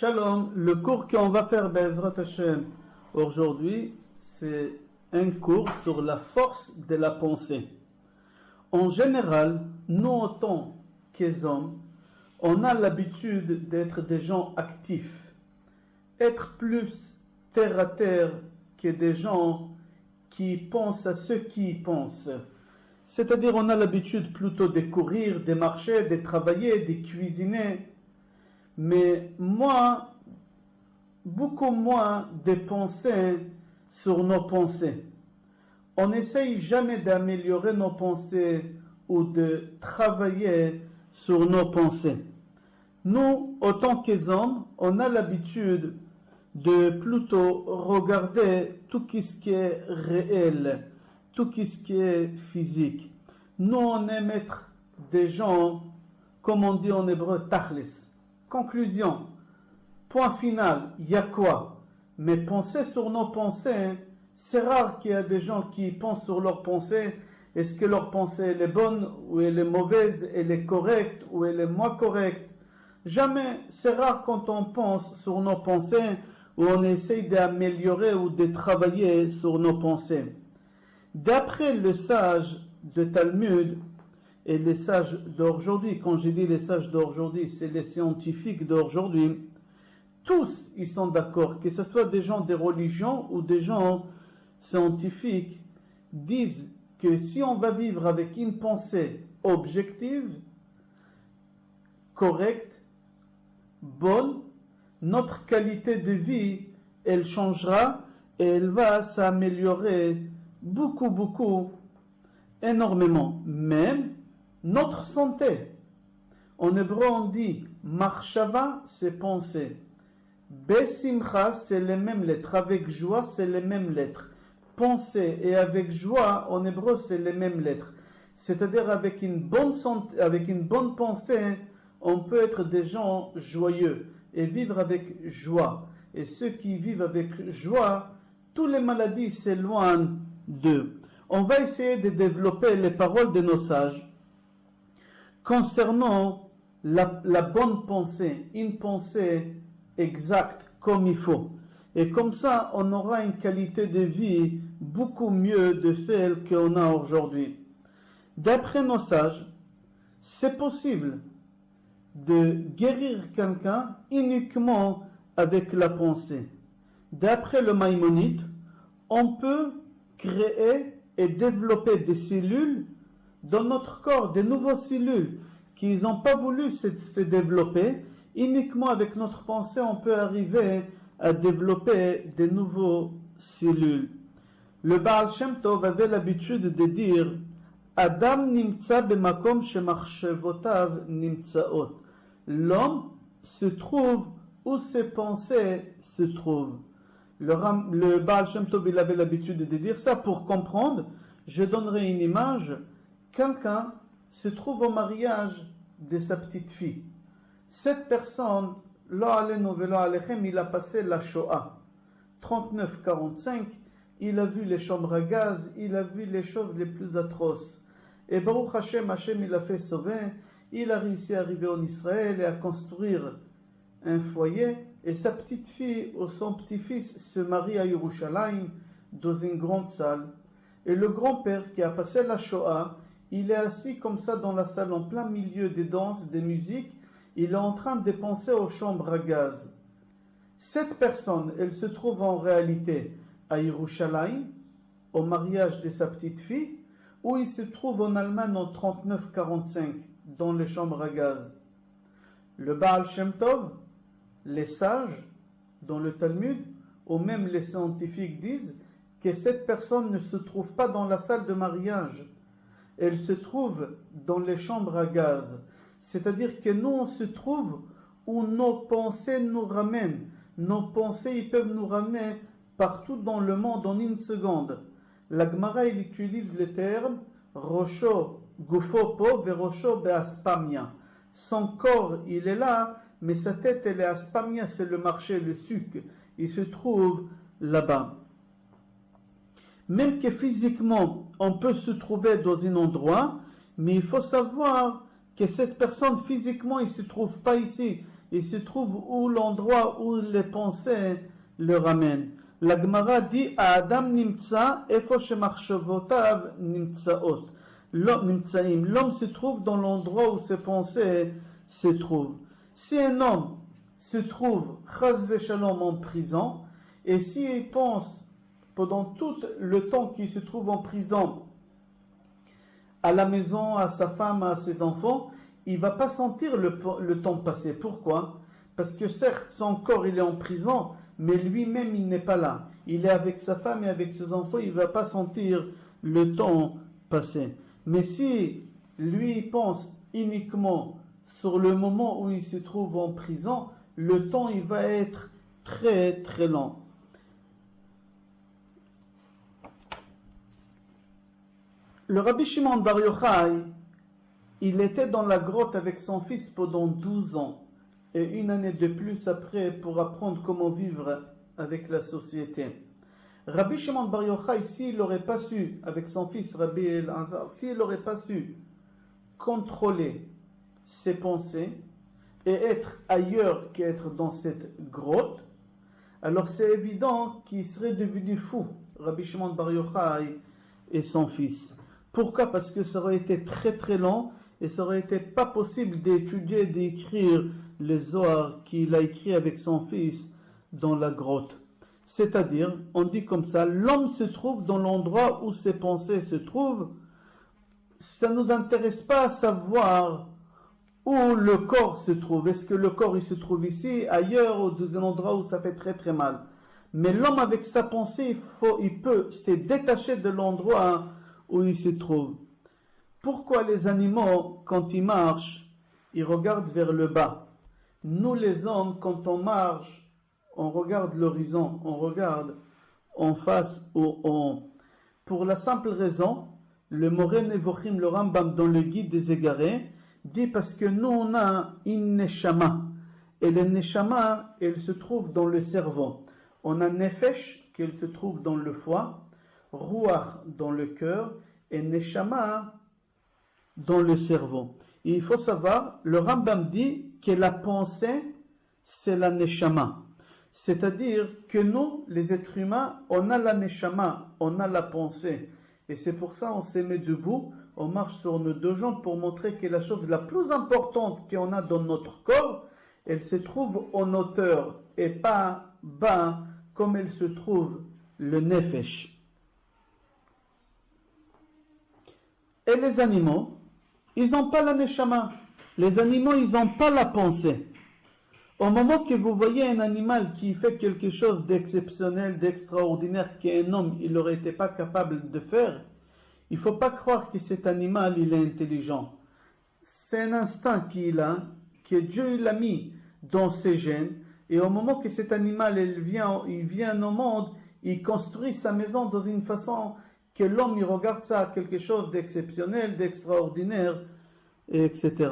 Shalom, le cours qu'on va faire Be'ezrat Hashem aujourd'hui, c'est un cours sur la force de la pensée. En général, nous autant que hommes, on a l'habitude d'être des gens actifs, être plus terre à terre que des gens qui pensent à ceux qui y pensent. C'est-à-dire on a l'habitude plutôt de courir, de marcher, de travailler, de cuisiner. Mais moi, beaucoup moins de penser sur nos pensées. On n'essaye jamais d'améliorer nos pensées ou de travailler sur nos pensées. Nous, autant que hommes, on a l'habitude de plutôt regarder tout ce qui est réel, tout ce qui est physique. Nous, on aime être des gens, comme on dit en hébreu, tachlis. Conclusion, point final, il y a quoi? Mais penser sur nos pensées, c'est rare qu'il y ait des gens qui pensent sur leurs pensées. Est-ce que leur pensée elle est bonne ou elle est mauvaise, elle est correcte ou elle est moins correcte? Jamais, c'est rare quand on pense sur nos pensées ou on essaye d'améliorer ou de travailler sur nos pensées. D'après le sage de Talmud, et les sages d'aujourd'hui, quand j'ai dit les sages d'aujourd'hui, c'est les scientifiques d'aujourd'hui, tous ils sont d'accord, que ce soit des gens des religions ou des gens scientifiques, disent que si on va vivre avec une pensée objective, correcte, bonne, notre qualité de vie, elle changera et elle va s'améliorer beaucoup, énormément. Même notre santé. En hébreu, on dit marshava, c'est penser. Besimcha, c'est les mêmes lettres. Avec joie, c'est les mêmes lettres. Penser et avec joie, en hébreu, c'est les mêmes lettres. C'est-à-dire, avec une bonne santé, avec une bonne pensée, on peut être des gens joyeux et vivre avec joie. Et ceux qui vivent avec joie, toutes les maladies s'éloignent d'eux. On va essayer de développer les paroles de nos sages concernant la bonne pensée, une pensée exacte comme il faut. Et comme ça, on aura une qualité de vie beaucoup mieux de celle qu'on a aujourd'hui. D'après nos sages, c'est possible de guérir quelqu'un uniquement avec la pensée. D'après le Maïmonide, on peut créer et développer des cellules dans notre corps, des nouvelles cellules qui n'ont pas voulu se développer. Uniquement avec notre pensée, on peut arriver à développer des nouvelles cellules. Le Baal Shem Tov avait l'habitude de dire Adam nimtsa bemakom shemachshevotav nimtsaot. L'homme se trouve où ses pensées se trouvent. Le Baal Shem Tov il avait l'habitude de dire ça. Pour comprendre, je donnerai une image. Quelqu'un se trouve au mariage de sa petite fille. Cette personne, il a passé la Shoah. 39-45, il a vu les chambres à gaz, il a vu les choses les plus atroces. Et Baruch Hashem, il a fait sauver, il a réussi à arriver en Israël et à construire un foyer. Et sa petite fille ou son petit-fils se marie à Yerushalayim dans une grande salle. Et le grand-père qui a passé la Shoah, il est assis comme ça dans la salle en plein milieu des danses, des musiques. Il est en train de penser aux chambres à gaz. Cette personne, elle se trouve en réalité à Yerushalayim, au mariage de sa petite fille, ou il se trouve en Allemagne en 39-45, dans les chambres à gaz. Le Baal Shem Tov, les sages, dans le Talmud, ou même les scientifiques disent que cette personne ne se trouve pas dans la salle de mariage. Elle se trouve dans les chambres à gaz. C'est-à-dire que nous, on se trouve où nos pensées nous ramènent. Nos pensées, ils peuvent nous ramener partout dans le monde en une seconde. La Gemara, il utilise le terme Rosho Gufo Po Verosho Beaspamia. Son corps, il est là, mais sa tête, elle est Aspamia, c'est le marché, le sucre. Il se trouve là-bas. Même que physiquement, on peut se trouver dans un endroit, mais il faut savoir que cette personne physiquement, il ne se trouve pas ici. il se trouve où l'endroit où les pensées le ramènent. La Gemara dit Adam nimtsa efo shemachshavotav nimtsaot. L'homme se trouve dans l'endroit où ses pensées se trouvent. Si un homme se trouve chas v'shalom en prison, et s'il pense pendant tout le temps qu'il se trouve en prison à la maison, à sa femme, à ses enfants, il ne va pas sentir le temps passer. Pourquoi? Parce que certes, son corps il est en prison, mais lui-même il n'est pas là. Il est avec sa femme et avec ses enfants, il ne va pas sentir le temps passer. Mais si lui pense uniquement sur le moment où il se trouve en prison, le temps il va être très très lent. Le Rabbi Shimon Bar Yochai, il était dans la grotte avec son fils pendant 12 ans et une année de plus après pour apprendre comment vivre avec la société. Rabbi Shimon Bar Yochai, s'il n'aurait pas su, avec son fils Rabbi Elazar, s'il n'aurait pas su contrôler ses pensées et être ailleurs qu'être dans cette grotte, alors c'est évident qu'il serait devenu fou, Rabbi Shimon Bar Yochai et son fils. Pourquoi? Parce que ça aurait été très très long et ça aurait été pas possible d'étudier, d'écrire les Zohar qu'il a écrit avec son fils dans la grotte. C'est-à-dire, on dit comme ça, l'homme se trouve dans l'endroit où ses pensées se trouvent. Ça ne nous intéresse pas à savoir où le corps se trouve. Est-ce que le corps il se trouve ici, ailleurs, ou dans un endroit où ça fait très très mal. Mais l'homme avec sa pensée, il peut se détacher de l'endroit où il se trouve. Pourquoi les animaux, quand ils marchent, ils regardent vers le bas? Nous les hommes, quand on marche, on regarde l'horizon, on regarde en face ou en haut. Pour la simple raison, le Moreh Nevochim, le Rambam dans le Guide des Égarés, dit parce que nous on a une neshama. Et le neshama, elle se trouve dans le cerveau. On a nefesh, qu'elle se trouve dans le foie, ruach dans le cœur, et neshama dans le cerveau. Et il faut savoir, le Rambam dit que la pensée, c'est la neshama. C'est-à-dire que nous, les êtres humains, on a la neshama, on a la pensée. Et c'est pour ça on se met debout, on marche sur nos deux jambes pour montrer que la chose la plus importante qu'on a dans notre corps, elle se trouve en hauteur et pas bas comme elle se trouve le nefesh. Et les animaux, ils n'ont pas la neshama. Les animaux, ils n'ont pas la pensée. Au moment que vous voyez un animal qui fait quelque chose d'exceptionnel, d'extraordinaire, qu'un homme il n'aurait été pas capable de faire, il ne faut pas croire que cet animal il est intelligent. C'est un instinct qu'il a, que Dieu l'a mis dans ses gènes, et au moment que cet animal il vient au monde, il construit sa maison dans une façon que l'homme il regarde ça quelque chose d'exceptionnel, d'extraordinaire, etc.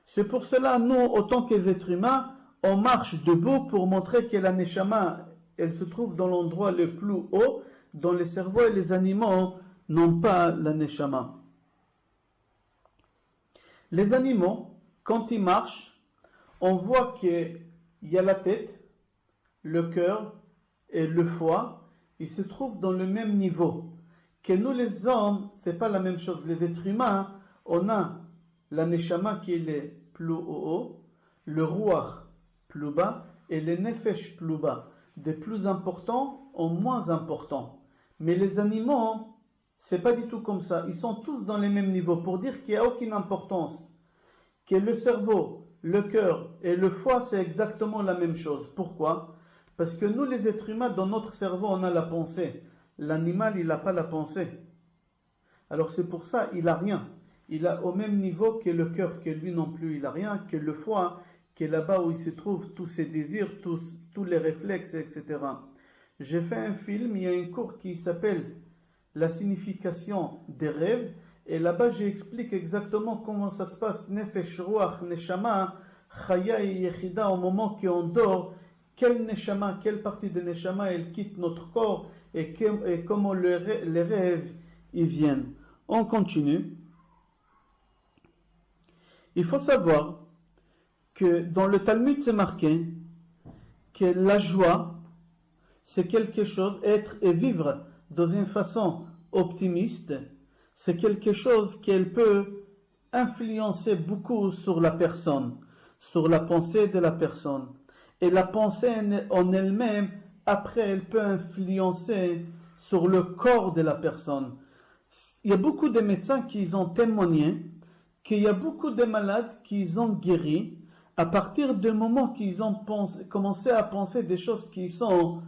C'est pour cela, nous, autant qu'êtres humains, on marche debout pour montrer que la neshama, elle se trouve dans l'endroit le plus haut, dans les cerveaux, et les animaux n'ont pas la neshama. Les animaux, quand ils marchent, on voit qu'il y a la tête, le cœur et le foie, ils se trouvent dans le même niveau. Que nous les hommes, c'est pas la même chose. Les êtres humains, on a la neshama qui est plus haut, le ruach plus bas et le nefesh plus bas, des plus importants en moins importants. Mais les animaux, c'est pas du tout comme ça. Ils sont tous dans les mêmes niveaux pour dire qu'il n'y a aucune importance. Que le cerveau, le cœur et le foie, c'est exactement la même chose. Pourquoi? Parce que nous, les êtres humains, dans notre cerveau, on a la pensée. L'animal, il n'a pas la pensée. Alors c'est pour ça, il n'a rien. Il a au même niveau que le cœur, que lui non plus, il n'a rien, que le foie, qui est là-bas où il se trouve tous ses désirs, tous les réflexes, etc. J'ai fait un film, il y a un cours qui s'appelle La signification des rêves, et là-bas j'explique exactement comment ça se passe, Nefesh, Ruach, Neshama, Chaya et Yechida, au moment qu'on dort, quelle Neshama, quelle partie de Neshama elle quitte notre corps, et comment les rêves y viennent. On continue. Il faut savoir que dans le Talmud c'est marqué que la joie, c'est quelque chose, être et vivre dans une façon optimiste, c'est quelque chose qu'elle peut influencer beaucoup sur la personne, sur la pensée de la personne. Et la pensée en elle-même, après, elle peut influencer sur le corps de la personne. Il y a beaucoup de médecins qui ont témoigné qu'il y a beaucoup de malades qui ont guéri à partir du moment qu'ils ont commencé à penser des choses qui sont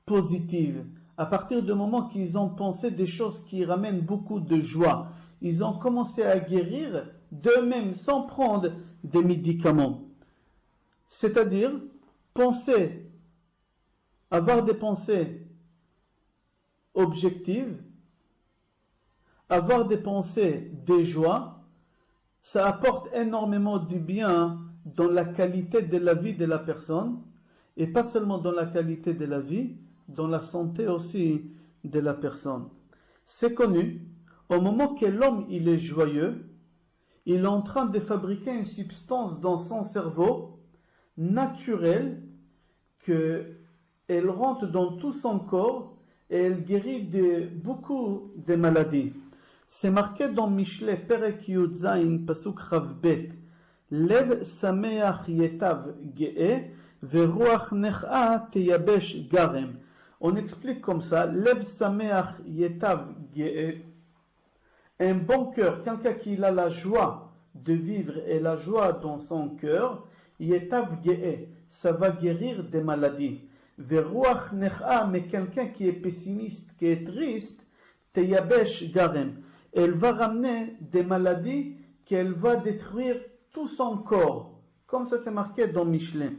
positives, à partir du moment qu'ils ont pensé des choses qui ramènent beaucoup de joie. Ils ont commencé à guérir d'eux-mêmes sans prendre des médicaments. C'est-à-dire, penser, avoir des pensées objectives, avoir des pensées de joie, ça apporte énormément du bien dans la qualité de la vie de la personne, et pas seulement dans la qualité de la vie, dans la santé aussi de la personne. C'est connu, au moment que l'homme il est joyeux, il est en train de fabriquer une substance dans son cerveau naturelle qu'elle rentre dans tout son corps et elle guérit de beaucoup de maladies. C'est marqué dans Mishlei Perek Yud Zayin Pasuk Chavbet, Lev Sameach Yetav Ge'e Veruach Necha Teyabesh Garem. On explique comme ça, Lev Sameach Yetav Ge'e, un bon cœur, quelqu'un qui a la joie de vivre et la joie dans son cœur, Yetav Ge'e, ça va guérir des maladies. Veruach Necha, mais quelqu'un qui est pessimiste, qui est triste, Teyabesh Garem, elle va ramener des maladies qu'elle va détruire tout son corps. Comme ça c'est marqué dans Mishlei.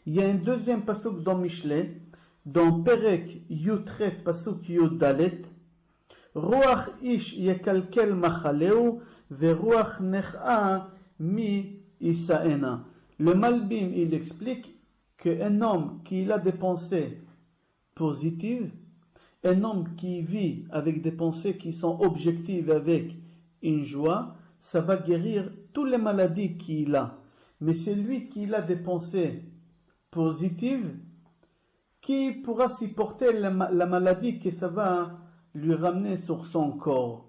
Il y a un deuxième pasuk dans Mishlei, dans Perek Yutret pasuk Yud Dalet, Ruach ish yekalkel machaleu, veruach necha mi isaena. Le Malbim il explique qu'un homme qui a des pensées positives, un homme qui vit avec des pensées qui sont objectives, avec une joie, ça va guérir toutes les maladies qu'il a. Mais c'est lui qui a des pensées positives qui pourra supporter la maladie que ça va lui ramener sur son corps.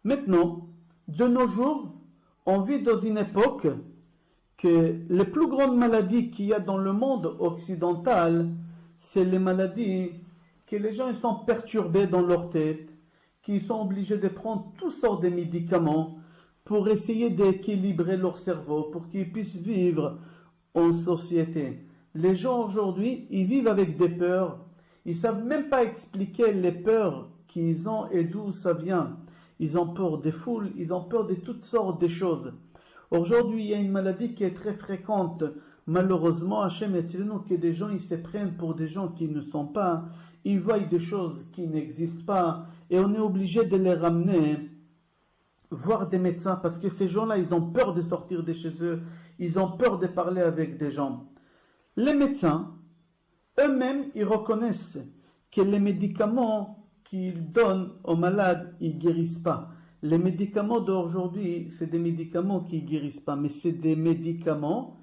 Maintenant, de nos jours, on vit dans une époque que les plus grandes maladies qu'il y a dans le monde occidental, c'est les maladies que les gens ils sont perturbés dans leur tête, qui sont obligés de prendre toutes sortes de médicaments pour essayer d'équilibrer leur cerveau, pour qu'ils puissent vivre en société. Les gens aujourd'hui, ils vivent avec des peurs. Ils ne savent même pas expliquer les peurs qu'ils ont et d'où ça vient. Ils ont peur des foules, ils ont peur de toutes sortes de choses. Aujourd'hui, il y a une maladie qui est très fréquente. Malheureusement, Hachem est-il-nous que des gens ils se prennent pour des gens qui ne sont pas. Ils voient des choses qui n'existent pas et on est obligé de les ramener voir des médecins parce que ces gens-là, ils ont peur de sortir de chez eux, ils ont peur de parler avec des gens. Les médecins, eux-mêmes, ils reconnaissent que les médicaments qu'ils donnent aux malades, ils ne guérissent pas. Les médicaments d'aujourd'hui, c'est des médicaments qui ne guérissent pas, mais c'est des médicaments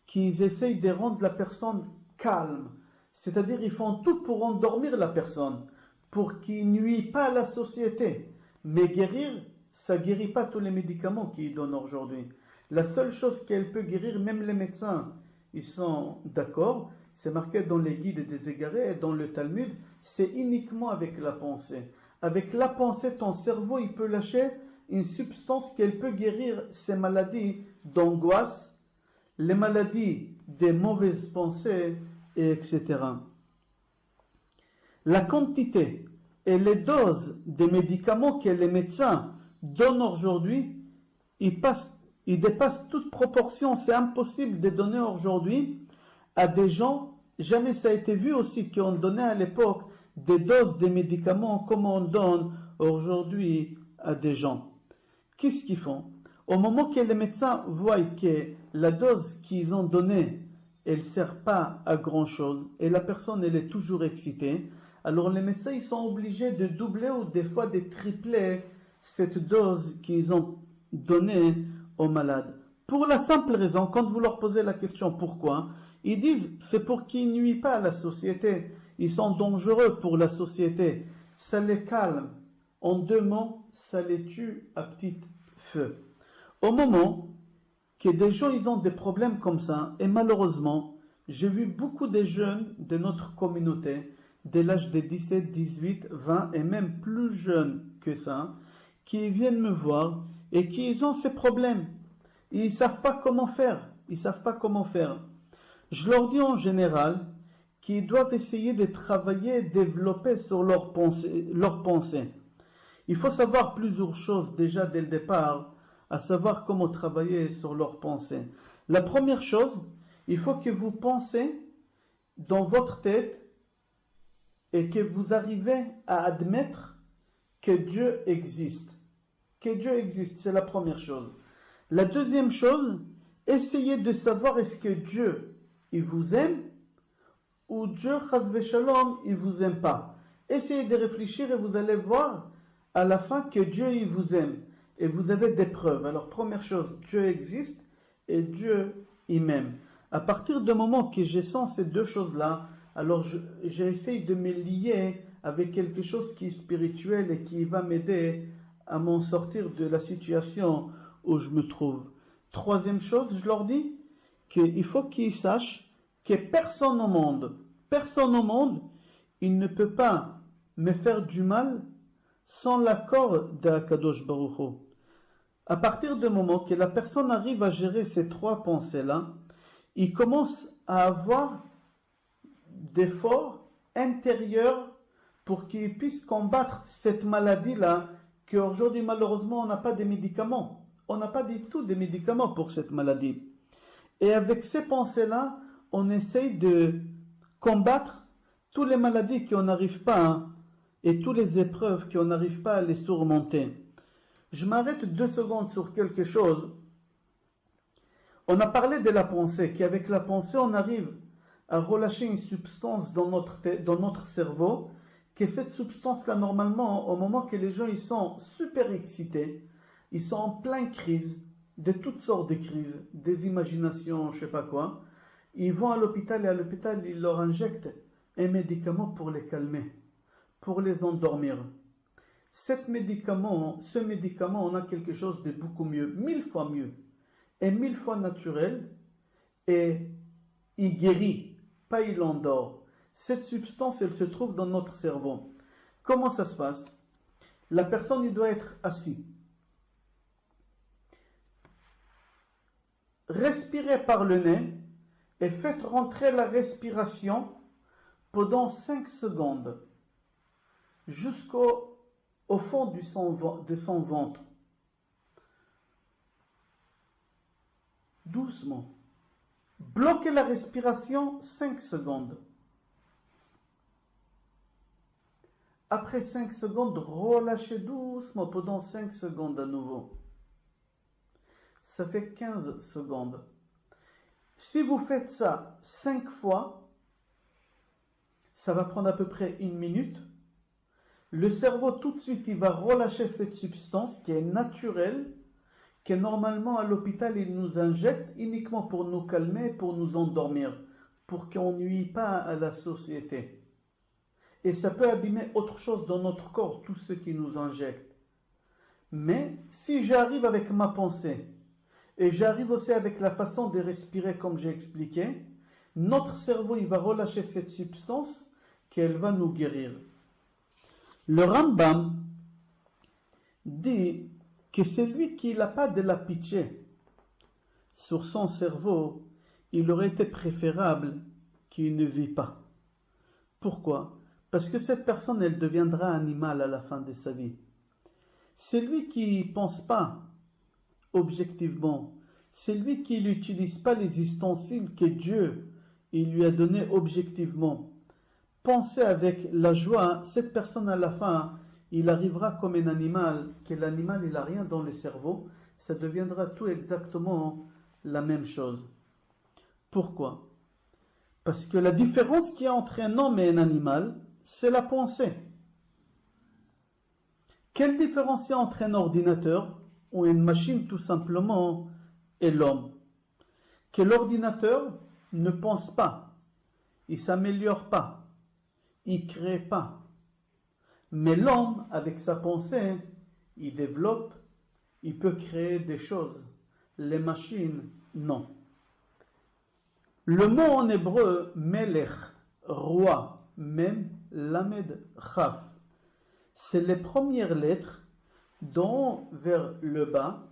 qui essayent de rendre la personne calme. C'est-à-dire ils font tout pour endormir la personne, pour qu'il ne nuise pas à la société. Mais guérir, ça ne guérit pas tous les médicaments qu'ils donnent aujourd'hui. La seule chose qu'elle peut guérir, même les médecins, ils sont d'accord, c'est marqué dans les guides des égarés et dans le Talmud, c'est uniquement avec la pensée. Avec la pensée, ton cerveau, il peut lâcher une substance qu'elle peut guérir ces maladies d'angoisse, les maladies des mauvaises pensées, etc. La quantité et les doses des médicaments que les médecins donnent aujourd'hui, ils dépassent toute proportion. C'est impossible de donner aujourd'hui à des gens, jamais ça a été vu aussi qu'on donnait à l'époque des doses de médicaments comme on donne aujourd'hui à des gens. Qu'est-ce qu'ils font? Au moment que les médecins voient que la dose qu'ils ont donnée, elle ne sert pas à grand-chose et la personne elle est toujours excitée, alors les médecins ils sont obligés de doubler ou des fois de tripler cette dose qu'ils ont donnée aux malades. Pour la simple raison, quand vous leur posez la question pourquoi, ils disent c'est pour qu'ils ne nuisent pas à la société. Ils sont dangereux pour la société. Ça les calme. En 2 mots, ça les tue à petit feu. Au moment que des gens ils ont des problèmes comme ça, et malheureusement, j'ai vu beaucoup de jeunes de notre communauté, dès l'âge de 17, 18, 20 et même plus jeunes que ça, qui viennent me voir et qui ont ces problèmes. Ils ne savent pas comment faire. Ils ne savent pas comment faire. Je leur dis en général qu'ils doivent essayer de travailler, développer sur leur pensée. Il faut savoir plusieurs choses déjà dès le départ, à savoir comment travailler sur leur pensée. La première chose, il faut que vous pensez dans votre tête et que vous arrivez à admettre que Dieu existe. Que Dieu existe, c'est la première chose. La deuxième chose, essayez de savoir est-ce que Dieu, il vous aime ou Dieu, chas v'shalom, il vous aime pas. Essayez de réfléchir et vous allez voir à la fin que Dieu, il vous aime. Et vous avez des preuves. Alors, première chose, Dieu existe et Dieu, il m'aime. À partir du moment que j'ai sens ces deux choses-là, alors j'essaye de me lier avec quelque chose qui est spirituel et qui va m'aider à m'en sortir de la situation où je me trouve. Troisième chose, je leur dis qu'il faut qu'ils sachent que personne au monde, il ne peut pas me faire du mal sans l'accord d'Akadosh Baruch Hu. À partir du moment que la personne arrive à gérer ces 3 pensées-là, il commence à avoir des forces intérieures pour qu'il puisse combattre cette maladie-là, qu'aujourd'hui malheureusement on n'a pas de médicaments. On n'a pas du tout de médicaments pour cette maladie. Et avec ces pensées-là, on essaye de combattre toutes les maladies qu'on n'arrive pas et toutes les épreuves qu'on n'arrive pas à les surmonter. Je m'arrête 2 secondes sur quelque chose. On a parlé de la pensée, qu'avec la pensée, on arrive à relâcher une substance dans notre cerveau, que cette substance-là, normalement, au moment que les gens ils sont super excités, ils sont en pleine crise, de toutes sortes de crises, des imaginations, je ne sais pas quoi, ils vont à l'hôpital et à l'hôpital, ils leur injectent un médicament pour les calmer, pour les endormir. Ce médicament, on a quelque chose de beaucoup mieux, 1000 fois mieux, et 1000 fois naturel, et il guérit, pas il endort. Cette substance, elle se trouve dans notre cerveau. Comment ça se passe? La personne, il doit être assis. Respirez par le nez et faites rentrer la respiration pendant 5 secondes jusqu'au fond de son ventre. Doucement. Bloquez la respiration 5 secondes. Après 5 secondes, relâchez doucement pendant 5 secondes à nouveau. Ça fait 15 secondes. Si vous faites ça 5 fois, ça va prendre à peu près 1 minute. Le cerveau, tout de suite, il va relâcher cette substance qui est naturelle, que normalement à l'hôpital, il nous injecte uniquement pour nous calmer, pour nous endormir, pour qu'on ne nuise pas à la société. Et ça peut abîmer autre chose dans notre corps, tout ce qui nous injecte. Mais si j'arrive avec ma pensée, et j'arrive aussi avec la façon de respirer comme j'ai expliqué, notre cerveau il va relâcher cette substance qu'elle va nous guérir. Le Rambam dit que celui qui n'a pas de la pitié sur son cerveau, il aurait été préférable qu'il ne vit pas. Pourquoi? Parce que cette personne, elle deviendra animal à la fin de sa vie. Celui qui ne pense pas objectivement, celui qui n'utilise pas les ustensiles que Dieu il lui a donnés objectivement, penser avec la joie, cette personne à la fin, il arrivera comme un animal, que l'animal il n'a rien dans le cerveau, ça deviendra tout exactement la même chose. Pourquoi? Parce que la différence qu'il y a entre un homme et un animal, c'est la pensée. Quelle différence il y a entre un ordinateur ou une machine tout simplement et l'homme. Que l'ordinateur ne pense pas, il s'améliore pas, il crée pas. Mais l'homme, avec sa pensée, il développe, il peut créer des choses. Les machines, non. Le mot en hébreu, melech, roi, même, lamed, chaf, c'est les premières lettres d'en vers le bas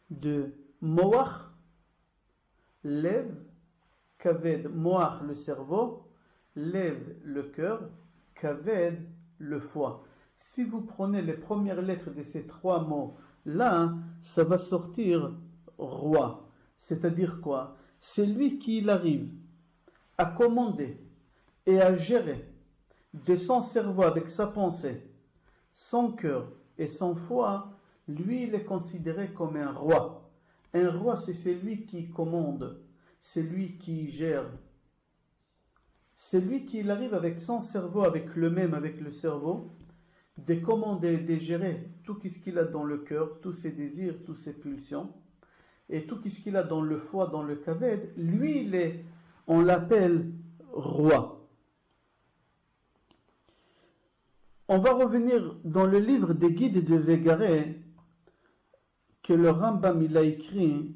de moach, lev, kaved, moach le cerveau, lev le cœur, kaved le foie. Si vous prenez les premières lettres de ces trois mots là, ça va sortir roi. C'est-à-dire quoi? C'est lui qui arrive à commander et à gérer de son cerveau avec sa pensée, son cœur et son foie. Lui, il est considéré comme un roi. Un roi, c'est celui qui commande, c'est lui qui gère. C'est lui qui arrive avec son cerveau, avec le cerveau, de commander, de gérer tout ce qu'il a dans le cœur, tous ses désirs, toutes ses pulsions, et tout ce qu'il a dans le foie, dans le kaved. Lui, on l'appelle roi. On va revenir dans le livre des guides de Végaré, que le Rambam il a écrit.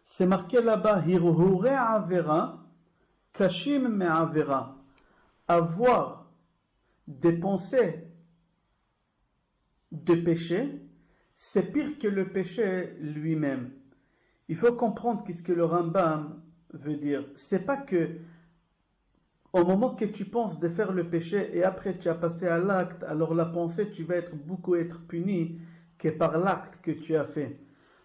C'est marqué là-bas, Hirhure Avera, Kashim me Avera. Avoir des pensées de péché, c'est pire que le péché lui-même. Il faut comprendre ce que le Rambam veut dire. C'est pas que au moment que tu penses de faire le péché et après tu as passé à l'acte, alors la pensée, tu vas beaucoup être puni que par l'acte que tu as fait.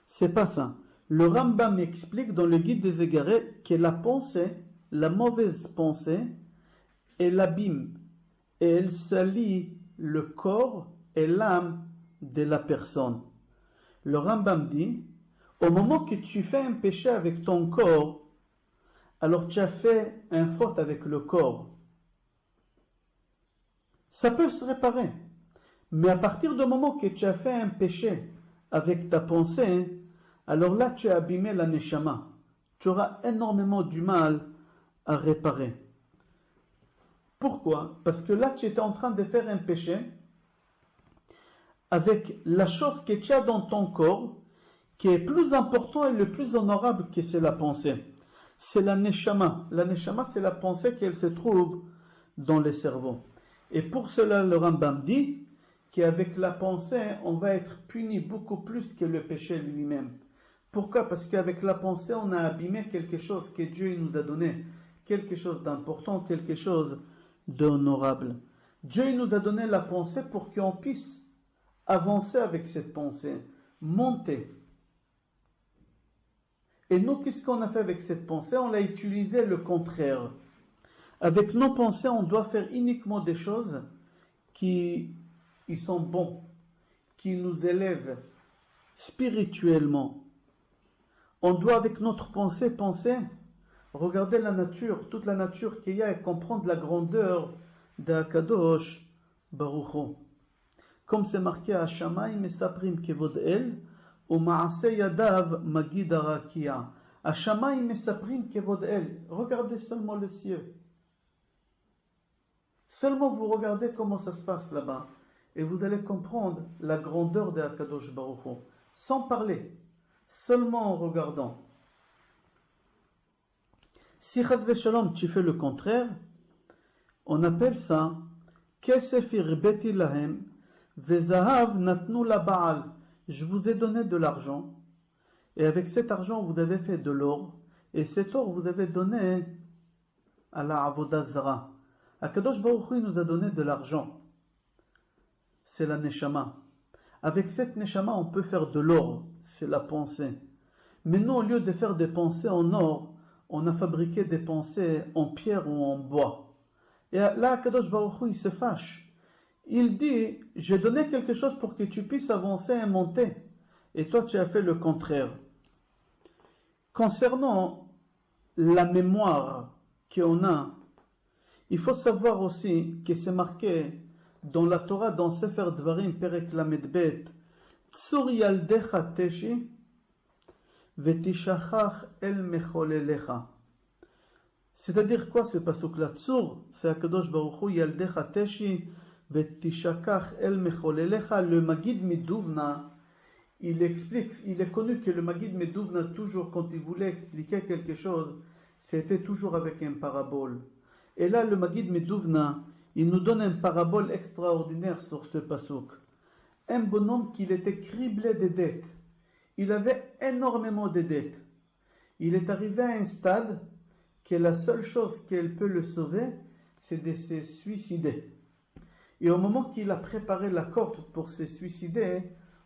C'est pas ça. Le Rambam explique dans le guide des égarés que la pensée, la mauvaise pensée, elle abîme et elle salit le corps et l'âme de la personne. Le Rambam dit, au moment que tu fais un péché avec ton corps, alors tu as fait une faute avec le corps. Ça peut se réparer. Mais à partir du moment que tu as fait un péché avec ta pensée, alors là tu as abîmé la neshama. Tu auras énormément du mal à réparer. Pourquoi? Parce que là tu étais en train de faire un péché avec la chose que tu as dans ton corps, qui est plus important et le plus honorable que c'est la pensée. C'est la neshama. La neshama, c'est la pensée qu'elle se trouve dans le cerveau. Et pour cela, le Rambam dit qu'avec la pensée, on va être puni beaucoup plus que le péché lui-même. Pourquoi? Parce qu'avec la pensée, on a abîmé quelque chose que Dieu nous a donné, quelque chose d'important, quelque chose d'honorable. Dieu nous a donné la pensée pour qu'on puisse avancer avec cette pensée, monter. Et nous, qu'est-ce qu'on a fait avec cette pensée? On l'a utilisé le contraire. Avec nos pensées, on doit faire uniquement des choses qui sont bonnes, qui nous élèvent spirituellement. On doit, avec notre pensée, penser, regarder la nature, toute la nature qu'il y a et comprendre la grandeur d'Akadosh Baruch Hu. Comme c'est marqué à Shammai Mesaprim Kevod El, U'ma'aseh yadav magid harakia. À Shammai Mesaprim Kevod El. Regardez seulement le ciel. Seulement vous regardez comment ça se passe là-bas. Et vous allez comprendre la grandeur de Akadosh Baruch Hu. Sans parler. Seulement en regardant. Si Chas v'Shalom tu fais le contraire, on appelle ça Kesef irbeti lahem vezahav natnu la Baal. Je vous ai donné de l'argent, et avec cet argent vous avez fait de l'or, et cet or vous avez donné à la Avodah Zara. Akadosh Baruch Hu nous a donné de l'argent. C'est la neshama. Avec cette neshama, on peut faire de l'or. C'est la pensée. Mais nous, au lieu de faire des pensées en or, on a fabriqué des pensées en pierre ou en bois. Et là, Akadosh Baruch Hu, il se fâche. Il dit, j'ai donné quelque chose pour que tu puisses avancer et monter. Et toi, tu as fait le contraire. Concernant la mémoire qu'on a, il faut savoir aussi que c'est marqué dans la Torah, dans Sefer Dvarim, Perek Lamed Bet, Tsur Yaldecha Teshi, Vetishachach el mecholelecha. C'est-à-dire quoi ce pasuk-là? Tsur, c'est Akadosh Baruch Hu, Yaldecha Teshi, Vetishachach el mecholelecha. Le Magid Miduvna, il explique, il est connu que le Magid Miduvna, toujours quand il voulait expliquer quelque chose, c'était toujours avec une parabole. Et là, le Magid Miduvna, il nous donne une parabole extraordinaire sur ce pasuk. Un bonhomme qui était criblé de dettes. Il avait énormément de dettes. Il est arrivé à un stade que la seule chose qu'elle peut le sauver, c'est de se suicider. Et au moment qu'il a préparé la corde pour se suicider,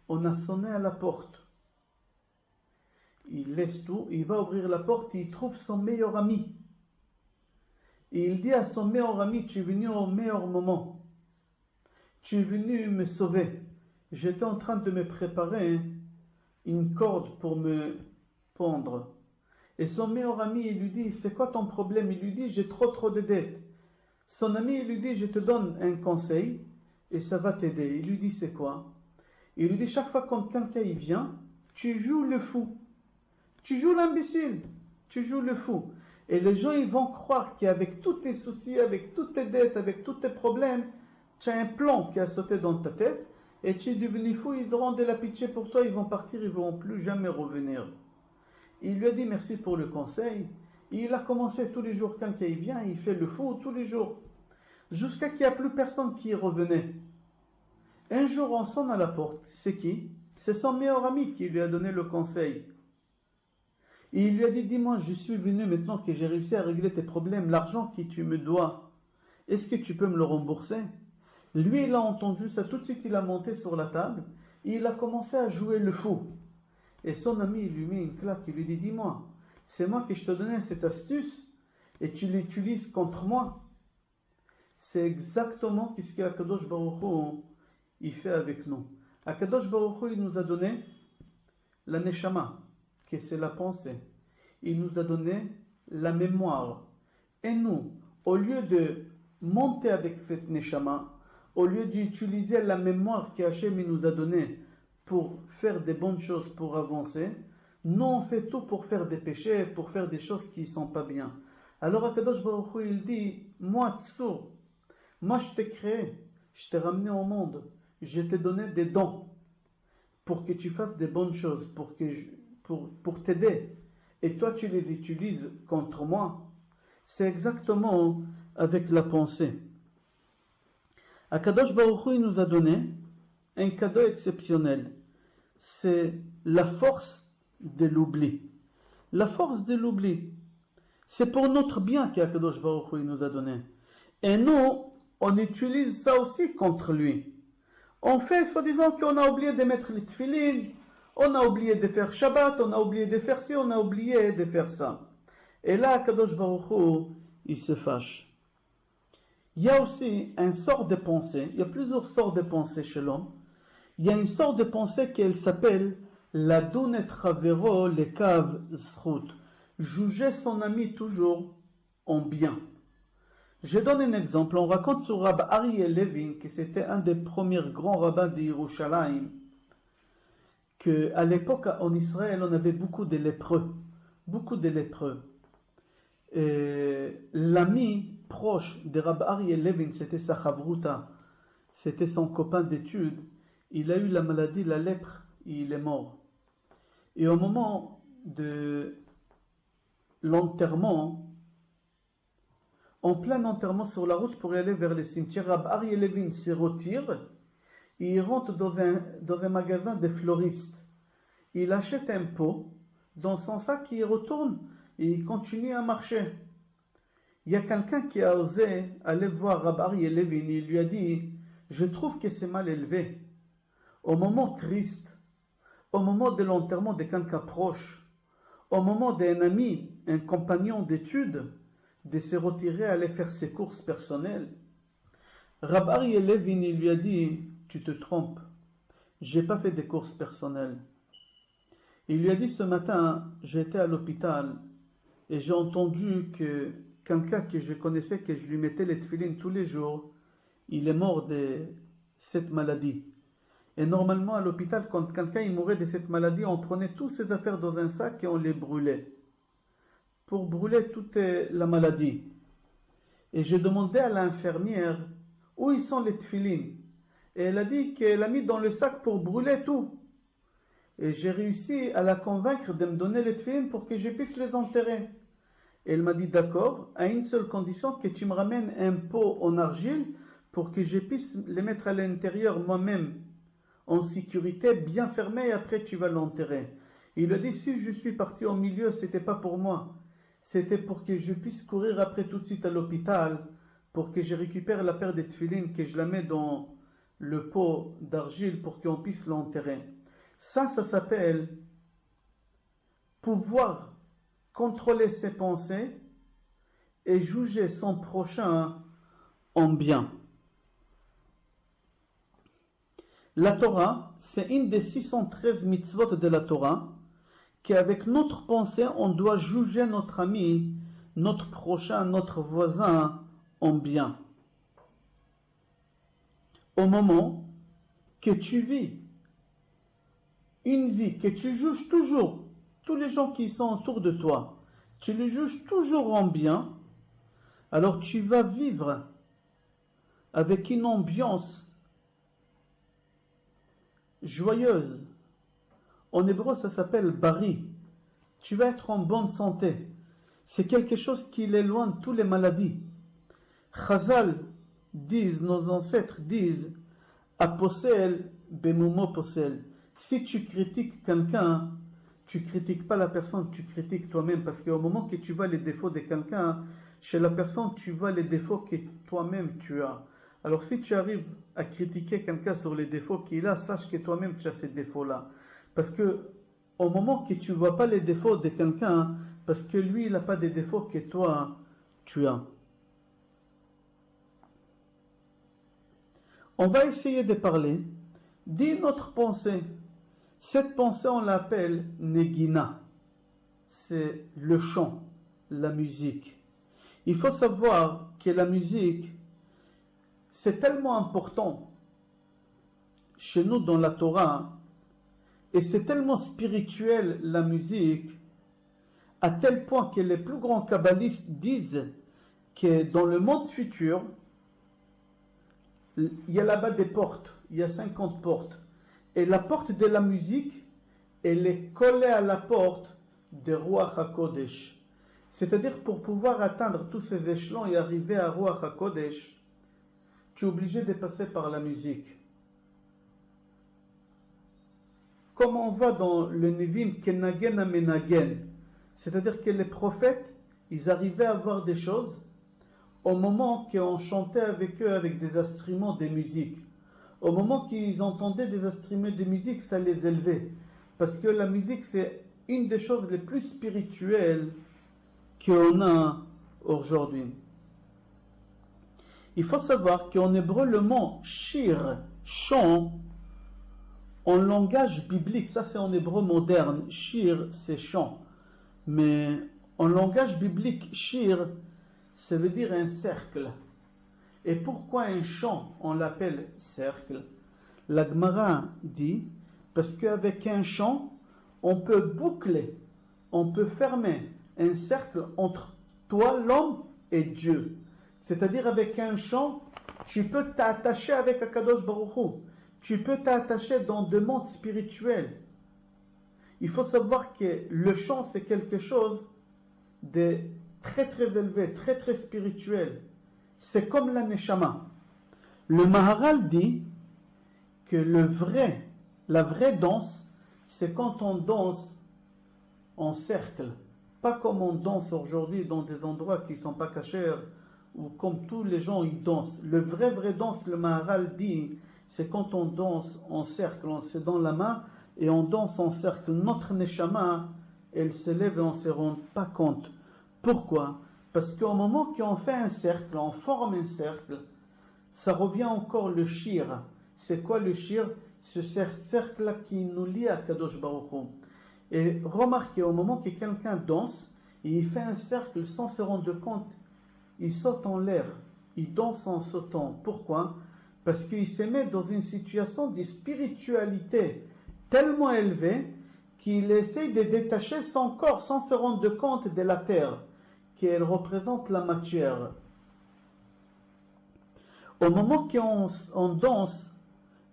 on a sonné à la porte. Il laisse tout, il va ouvrir la porte et il trouve son meilleur ami. Et il dit à son meilleur ami, tu es venu au meilleur moment. Tu es venu me sauver. J'étais en train de me préparer une corde pour me pendre. Et son meilleur ami, il lui dit, c'est quoi ton problème? Il lui dit, j'ai trop de dettes. Son ami, il lui dit, je te donne un conseil et ça va t'aider. Il lui dit, c'est quoi? Il lui dit, chaque fois quand quelqu'un y vient, tu joues le fou. Tu joues l'imbécile. Tu joues le fou. Et les gens, ils vont croire qu'avec tous tes soucis, avec toutes tes dettes, avec tous tes problèmes, tu as un plan qui a sauté dans ta tête et tu es devenu fou, ils auront de la pitié pour toi, ils vont partir, ils ne vont plus jamais revenir. Il lui a dit merci pour le conseil. Il a commencé tous les jours, quelqu'un y vient, il fait le fou tous les jours. Jusqu'à qu'il n'y a plus personne qui revenait. Un jour, on sonne à la porte. C'est qui? C'est son meilleur ami qui lui a donné le conseil. Et il lui a dit, dis-moi, je suis venu maintenant que j'ai réussi à régler tes problèmes, l'argent que tu me dois, est-ce que tu peux me le rembourser? Lui, il a entendu ça, tout de suite il a monté sur la table, et il a commencé à jouer le fou. Et son ami, il lui met une claque, il lui dit, dis-moi, c'est moi qui je te donnais cette astuce, et tu l'utilises contre moi. C'est exactement ce qu'Akadosh Baruch Hu, il fait avec nous. Akadosh Baruch Hu, il nous a donné la neshama, que c'est la pensée. Il nous a donné la mémoire. Et nous, au lieu de monter avec cette neshama, au lieu d'utiliser la mémoire qu'Hachem nous a donnée pour faire des bonnes choses, pour avancer, nous on fait tout pour faire des péchés, pour faire des choses qui ne sont pas bien. Alors Akadosh Baruch Hu, il dit, moi Tsur, moi je t'ai créé, je t'ai ramené au monde, je t'ai donné des dons pour que tu fasses des bonnes choses, pour t'aider. Et toi tu les utilises contre moi. C'est exactement avec la pensée. Akadosh Baruch Hu, il nous a donné un cadeau exceptionnel. C'est la force de l'oubli. La force de l'oubli. C'est pour notre bien qu'Akadosh Baruch Hu, il nous a donné. Et nous, on utilise ça aussi contre lui. On fait, soi-disant, qu'on a oublié de mettre les tefilines, on a oublié de faire Shabbat, on a oublié de faire ci, on a oublié de faire ça. Et là, Akadosh Baruch Hu, il se fâche. Il y a aussi un sort de pensée, il y a plusieurs sortes de pensée chez l'homme. Il y a une sorte de pensée qui s'appelle la donet chavero lekav zchut. Juger son ami toujours en bien. Je donne un exemple. On raconte sur Rabbi Aryeh Levin, que c'était un des premiers grands rabbins de Yerushalayim, qu'à l'époque en Israël, on avait beaucoup de lépreux. Beaucoup de lépreux. L'ami proche de Rabbi Aryeh Levin, c'était sa chavruta, c'était son copain d'études. Il a eu la maladie, la lèpre, et il est mort. Et au moment de l'enterrement, en plein enterrement sur la route pour aller vers le cimetière, Rabbi Aryeh Levin se retire et il rentre dans un magasin de fleuristes. Il achète un pot dans son sac et il retourne et il continue à marcher. Il y a quelqu'un qui a osé aller voir Rabbi Aryeh Levin et il lui a dit, je trouve que c'est mal élevé. Au moment triste, au moment de l'enterrement de quelqu'un proche, au moment d'un ami, un compagnon d'études, de se retirer, aller faire ses courses personnelles. Rabbi Aryeh Levin il lui a dit, tu te trompes, j'ai pas fait des courses personnelles. Il lui a dit, ce matin, j'étais à l'hôpital et j'ai entendu que quelqu'un que je connaissais, que je lui mettais les tefilines tous les jours, il est mort de cette maladie. Et normalement, à l'hôpital, quand quelqu'un il mourait de cette maladie, on prenait toutes ses affaires dans un sac et on les brûlait. Pour brûler toute la maladie. Et j'ai demandé à l'infirmière où ils sont les tefilines. Et elle a dit qu'elle a mis dans le sac pour brûler tout. Et j'ai réussi à la convaincre de me donner les tefilines pour que je puisse les enterrer. Et elle m'a dit d'accord, à une seule condition, que tu me ramènes un pot en argile pour que je puisse les mettre à l'intérieur moi-même, en sécurité, bien fermé, et après tu vas l'enterrer. Il a dit, si je suis parti au milieu, c'était pas pour moi. C'était pour que je puisse courir après tout de suite à l'hôpital, pour que je récupère la paire de tefilines, que je la mets dans le pot d'argile pour qu'on puisse l'enterrer. Ça s'appelle pouvoir contrôler ses pensées et juger son prochain en bien. La Torah, c'est une des 613 mitzvot de la Torah, qu'avec notre pensée, on doit juger notre ami, notre prochain, notre voisin en bien. Au moment que tu vis une vie que tu juges toujours, tous les gens qui sont autour de toi, tu les juges toujours en bien, alors tu vas vivre avec une ambiance joyeuse. En hébreu, ça s'appelle bari. Tu vas être en bonne santé. C'est quelque chose qui éloigne toutes les maladies. Chazal disent, nos ancêtres disent, aposel bemumo posel. Si tu critiques quelqu'un, tu critiques pas la personne, tu critiques toi-même, parce qu'au moment que tu vois les défauts de quelqu'un, chez la personne, tu vois les défauts que toi-même tu as. Alors si tu arrives à critiquer quelqu'un sur les défauts qu'il a, sache que toi-même tu as ces défauts-là. Parce que au moment que tu ne vois pas les défauts de quelqu'un, parce que lui, il n'a pas des défauts que toi, tu as. On va essayer de parler. Dis notre pensée. Cette pensée, on l'appelle Negina. C'est le chant, la musique. Il faut savoir que la musique, c'est tellement important chez nous dans la Torah, et c'est tellement spirituel la musique, à tel point que les plus grands kabbalistes disent que dans le monde futur, il y a là-bas des portes, il y a 50 portes. Et la porte de la musique, elle est collée à la porte de Ruach HaKodesh. C'est-à-dire, pour pouvoir atteindre tous ces échelons et arriver à Ruach HaKodesh, tu es obligé de passer par la musique. Comme on voit dans le Nevim, Kenagen Amenagen, c'est-à-dire que les prophètes, ils arrivaient à voir des choses au moment qu'on chantait avec eux avec des instruments de musique. Au moment qu'ils entendaient des instruments de musique, ça les élevait. Parce que la musique, c'est une des choses les plus spirituelles qu'on a aujourd'hui. Il faut savoir qu'en hébreu, le mot shir, chant, en langage biblique, ça c'est en hébreu moderne, shir, c'est chant. Mais en langage biblique, shir, ça veut dire un cercle. Et pourquoi un chant, on l'appelle cercle? La Gemara dit, parce qu'avec un chant, on peut boucler, on peut fermer un cercle entre toi, l'homme, et Dieu. C'est-à-dire avec un chant, tu peux t'attacher avec Akadosh Baruch Hu. Tu peux t'attacher dans deux mondes spirituels. Il faut savoir que le chant, c'est quelque chose de très très élevé, très très spirituel. C'est comme la Neshama. Le Maharal dit que la vraie danse, c'est quand on danse en cercle. Pas comme on danse aujourd'hui dans des endroits qui ne sont pas cachés, ou comme tous les gens ils dansent. Le vrai danse, le Maharal dit, c'est quand on danse en cercle, on se donne la main et on danse en cercle. Notre Neshama, elle se lève et on ne se rend pas compte. Pourquoi? Parce qu'au moment qu'on fait un cercle, on forme un cercle, ça revient encore le shir. C'est quoi le shir? Ce cercle-là qui nous lie à Kadosh Baruch Hu. Et remarquez, au moment que quelqu'un danse, et il fait un cercle sans se rendre compte, il saute en l'air, il danse en sautant. Pourquoi? parce qu'il se met dans une situation de spiritualité tellement élevée qu'il essaye de détacher son corps sans se rendre compte de la terre, qu'elle représente la matière. Au moment qu'on danse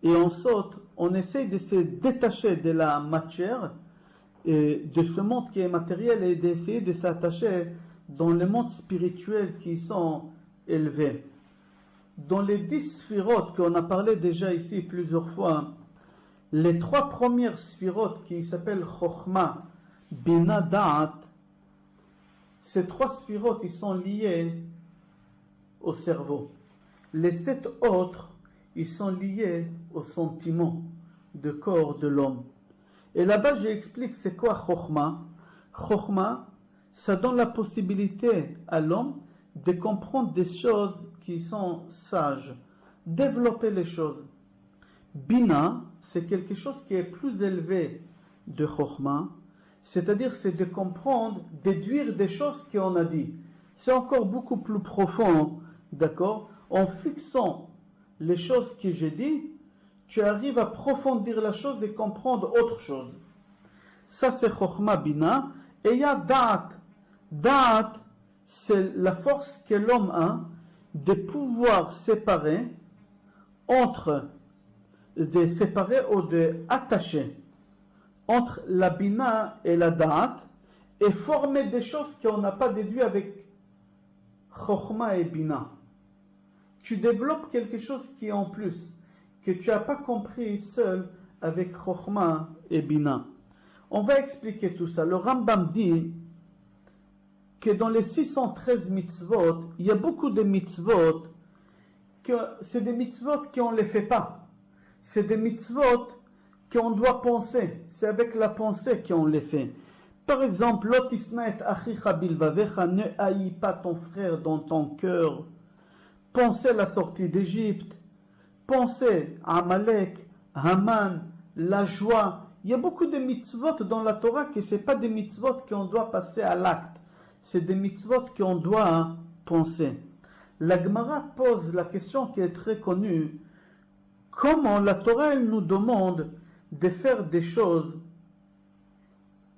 et on saute, on essaye de se détacher de la matière et de ce monde qui est matériel et d'essayer de s'attacher dans les mondes spirituels qui sont élevés. Dans les 10 sphirotes qu'on a parlé déjà ici plusieurs fois, les 3 premières sphirotes qui s'appellent Chokhmah, Bina, Da'at, ces 3 sphirotes, ils sont liés au cerveau. Les 7 autres, ils sont liés aux sentiments de corps de l'homme. Et là-bas, j'explique c'est quoi Chokhmah. Chokhmah, ça donne la possibilité à l'homme de comprendre des choses qui sont sages, développer les choses. Bina, c'est quelque chose qui est plus élevé de Chokhmah, c'est-à-dire c'est de comprendre, déduire des choses qu'on a dit. C'est encore beaucoup plus profond, d'accord? En fixant les choses que j'ai dit, tu arrives à approfondir la chose et comprendre autre chose. Ça c'est Chokhmah Bina. Et il y a Da'at. Da'at, c'est la force que l'homme a de pouvoir séparer entre, de séparer ou de attacher entre la Bina et la Da'at et former des choses qu'on n'a pas déduit avec Chokhmah et Bina. Tu développes quelque chose qui est en plus, que tu n'as pas compris seul avec Chokhmah et Bina. On va expliquer tout ça. Le Rambam dit que dans les 613 mitzvot, il y a beaucoup de mitzvot que c'est des mitzvot qu'on ne les fait pas. C'est des mitzvot qu'on doit penser. C'est avec la pensée qu'on les fait. Par exemple, Lotisnaet achicha bilvavecha, ne haïs pas ton frère dans ton cœur. Pensez la sortie d'Égypte. Pensez à Amalek, Haman, la joie. Il y a beaucoup de mitzvot dans la Torah que ce n'est pas des mitzvot qu'on doit passer à l'acte. C'est des mitzvot qu'on doit penser. La Gemara pose la question qui est très connue. Comment la Torah elle nous demande de faire des choses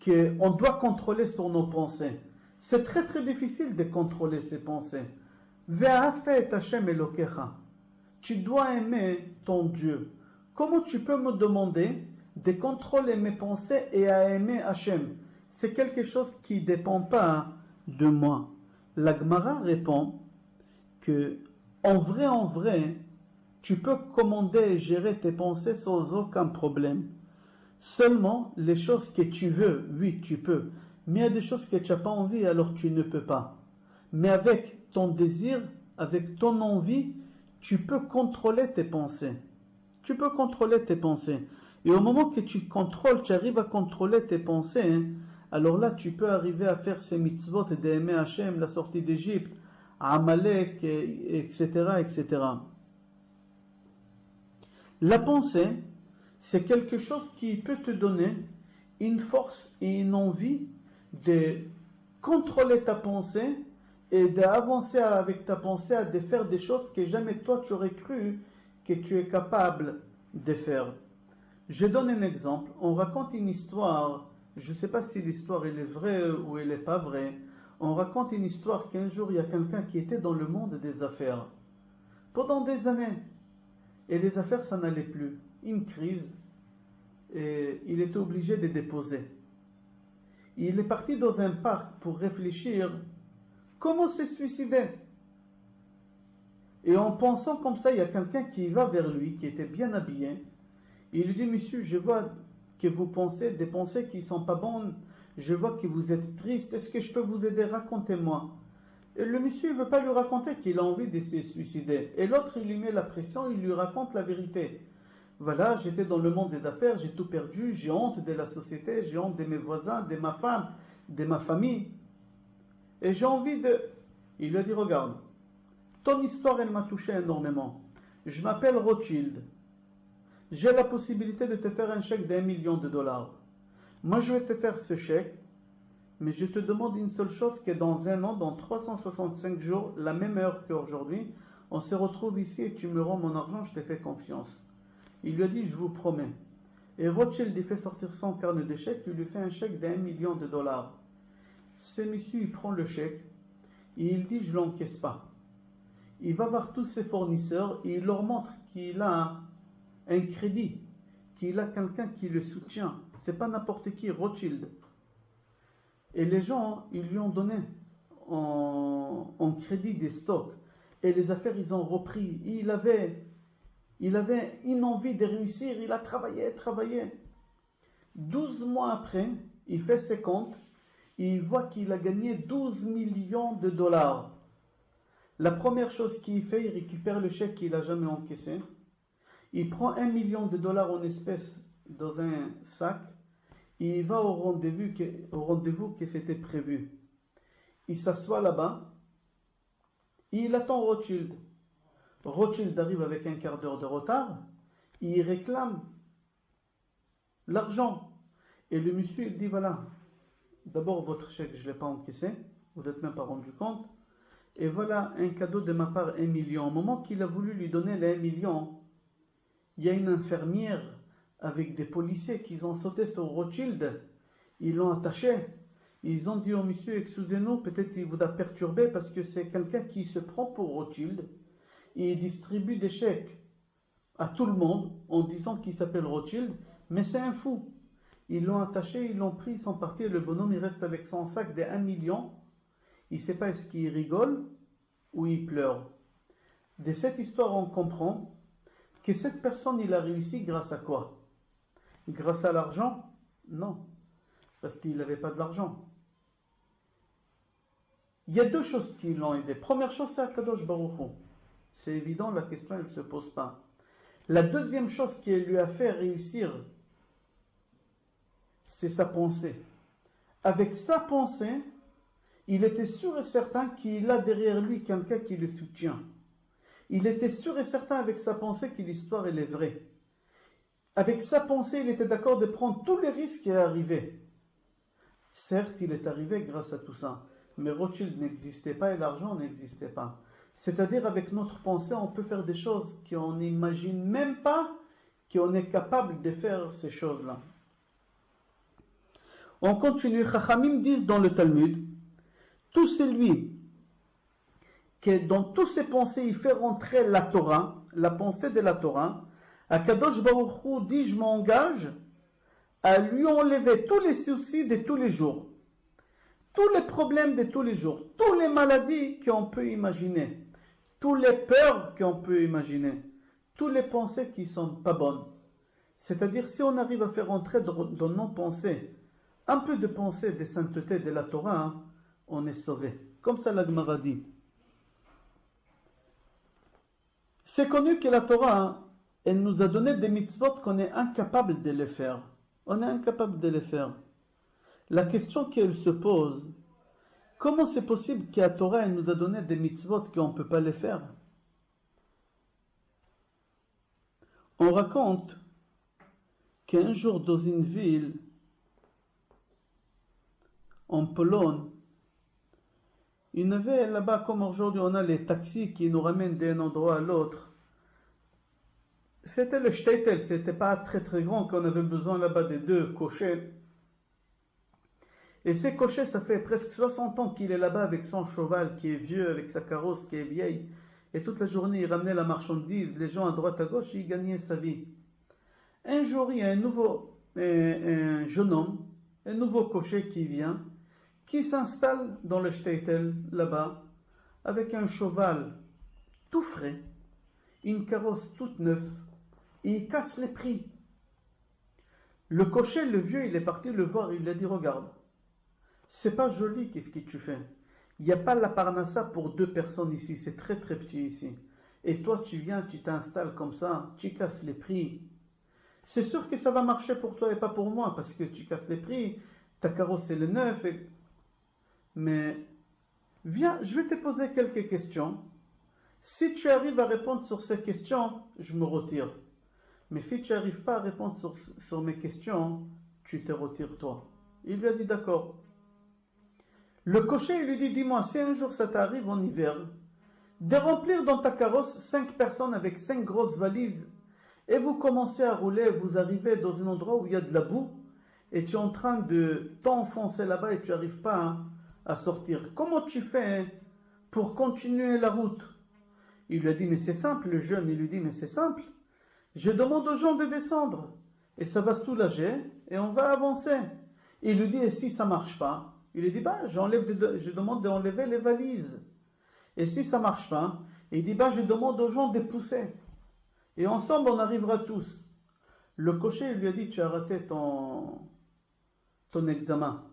qu'on doit contrôler sur nos pensées? C'est très très difficile de contrôler ses pensées. Ve'ahavta et Hashem Elokecha. Tu dois aimer ton Dieu. Comment tu peux me demander de contrôler mes pensées et à aimer Hashem? C'est quelque chose qui ne dépend pas de moi. La Gemara répond que en vrai, tu peux commander et gérer tes pensées sans aucun problème. Seulement les choses que tu veux, oui, tu peux. Mais il y a des choses que tu n'as pas envie, alors tu ne peux pas. Mais avec ton désir, avec ton envie, tu peux contrôler tes pensées. Tu peux contrôler tes pensées. Et au moment que tu contrôles, tu arrives à contrôler tes pensées, alors là, tu peux arriver à faire ces mitzvot d'aimer Hachem, la sortie d'Égypte, Amalek, etc., etc. La pensée, c'est quelque chose qui peut te donner une force et une envie de contrôler ta pensée et d'avancer avec ta pensée à de faire des choses que jamais toi tu aurais cru que tu es capable de faire. Je donne un exemple. On raconte une histoire, je ne sais pas si l'histoire elle est vraie ou elle n'est pas vraie. On raconte une histoire qu'un jour il y a quelqu'un qui était dans le monde des affaires pendant des années. Et les affaires, ça n'allait plus. Une crise. Et il était obligé de déposer. Il est parti dans un parc pour réfléchir comment se suicider. Et en pensant comme ça, il y a quelqu'un qui va vers lui, qui était bien habillé. Il lui dit, monsieur, je vois que vous pensez des pensées qui ne sont pas bonnes. Je vois que vous êtes triste. Est-ce que je peux vous aider? Racontez-moi. Et le monsieur ne veut pas lui raconter qu'il a envie de se suicider. Et l'autre, il lui met la pression, il lui raconte la vérité. Voilà, j'étais dans le monde des affaires, j'ai tout perdu, j'ai honte de la société, j'ai honte de mes voisins, de ma femme, de ma famille. Et j'ai envie de... Il lui a dit, regarde, ton histoire, elle m'a touché énormément. Je m'appelle Rothschild. J'ai la possibilité de te faire un chèque d'1 million de dollars. Moi, je vais te faire ce chèque. Mais je te demande une seule chose, que dans un an, dans 365 jours, la même heure qu'aujourd'hui, On se retrouve ici et tu me rends mon argent, je t'ai fait confiance. Il lui a dit, je vous promets. Et Rothschild fait sortir son carnet de chèques, il lui fait un chèque d'1 million de dollars. Ce monsieur, il prend le chèque et il dit, je ne l'encaisse pas. Il va voir tous ses fournisseurs et il leur montre qu'il a un crédit, qu'il a quelqu'un qui le soutient. C'est pas n'importe qui, Rothschild. Et les gens, ils lui ont donné en crédit des stocks. Et les affaires, ils ont repris. Il avait une envie de réussir. Il a travaillé. 12 mois après, il fait ses comptes. Et il voit qu'il a gagné 12 millions de dollars. La première chose qu'il fait, il récupère le chèque qu'il n'a jamais encaissé. Il prend 1 million de dollars en espèces dans un sac. Et il va au rendez-vous qui s'était prévu. Il s'assoit là-bas. Et il attend Rothschild. Rothschild arrive avec un quart d'heure de retard. Et il réclame l'argent. Et le monsieur, il dit, voilà, d'abord votre chèque, je ne l'ai pas encaissé. Vous n'êtes même pas rendu compte. Et voilà un cadeau de ma part, 1 million. Au moment qu'il a voulu lui donner les 1 million, il y a une infirmière avec des policiers qui ont sauté sur Rothschild. Ils l'ont attaché. Ils ont dit au monsieur, excusez-nous, peut-être il vous a perturbé parce que c'est quelqu'un qui se prend pour Rothschild et il distribue des chèques à tout le monde en disant qu'il s'appelle Rothschild, mais c'est un fou. Ils l'ont attaché, ils l'ont pris, ils sont partis et le bonhomme il reste avec son sac de 1 million. Il ne sait pas est-ce qu'il rigole ou il pleure. De cette histoire, on comprend que cette personne, il a réussi grâce à quoi? Grâce à l'argent? Non, parce qu'il n'avait pas de l'argent. Il y a deux choses qui l'ont aidé. Première chose, c'est Akadosh Baruch Hu. C'est évident, la question, elle ne se pose pas. La deuxième chose qui lui a fait réussir, c'est sa pensée. Avec sa pensée, il était sûr et certain qu'il a derrière lui quelqu'un qui le soutient. Il était sûr et certain avec sa pensée que l'histoire, elle est vraie. Avec sa pensée, il était d'accord de prendre tous les risques qui arrivaient. Certes, il est arrivé grâce à tout ça. Mais Rothschild n'existait pas et l'argent n'existait pas. C'est-à-dire, avec notre pensée, on peut faire des choses qu'on n'imagine même pas qu'on est capable de faire ces choses-là. On continue. Chachamim disent dans le Talmud, tout celui qui, dans toutes ses pensées, il fait rentrer la Torah, la pensée de la Torah, Akadosh Baruch Hu dit, je m'engage à lui enlever tous les soucis de tous les jours. Tous les problèmes de tous les jours, toutes les maladies qu'on peut imaginer, toutes les peurs qu'on peut imaginer, toutes les pensées qui ne sont pas bonnes. C'est-à-dire, si on arrive à faire entrer dans nos pensées un peu de pensée de sainteté de la Torah, on est sauvé. Comme ça la Gemara dit. C'est connu que la Torah, elle nous a donné des mitzvot qu'on est incapable de les faire. On est incapable de les faire. La question qu'elle se pose, comment c'est possible que la Torah elle nous a donné des mitzvot qu'on ne peut pas les faire? On raconte qu'un jour dans une ville, en Pologne, il y avait là-bas, comme aujourd'hui on a les taxis qui nous ramènent d'un endroit à l'autre. C'était le shtetl, c'était pas très très grand qu'on avait besoin là-bas des deux cochers. Et ces cochers, ça fait presque 60 ans qu'il est là-bas avec son cheval qui est vieux, avec sa carrosse qui est vieille. Et toute la journée, il ramenait la marchandise, les gens à droite à gauche, il gagnait sa vie. Un jour, il y a un jeune homme, un nouveau cocher qui vient, qui s'installe dans le shtetl, là-bas, avec un cheval tout frais, une carrosse toute neuve, et il casse les prix. Le cocher, le vieux, il est parti le voir, il lui a dit, regarde, c'est pas joli, qu'est-ce que tu fais? Il n'y a pas la parnassa pour 2 personnes ici, c'est très très petit ici. Et toi, tu viens, tu t'installes comme ça, tu casses les prix. C'est sûr que ça va marcher pour toi et pas pour moi, parce que tu casses les prix, ta carrosse est le neuf. Mais viens, je vais te poser quelques questions. Si tu arrives à répondre sur ces questions, je me retire. Mais si tu n'arrives pas à répondre sur mes questions, tu te retires toi. Il lui a dit d'accord. Le cocher, il lui dit, dis-moi, si un jour ça t'arrive en hiver, de remplir dans ta carrosse 5 personnes avec 5 grosses valises et vous commencez à rouler, vous arrivez dans un endroit où il y a de la boue et tu es en train de t'enfoncer là-bas et tu n'arrives pas à sortir. Comment tu fais pour continuer la route? Il lui a dit, mais c'est simple. Le jeune, il lui dit, mais c'est simple. Je demande aux gens de descendre et ça va soulager et on va avancer. Il lui dit, et si ça ne marche pas? Il lui dit, bah, je demande d'enlever les valises. Et si ça ne marche pas, il dit, bah, je demande aux gens de pousser. Et ensemble, on arrivera tous. Le cocher il lui a dit, tu as raté ton examen.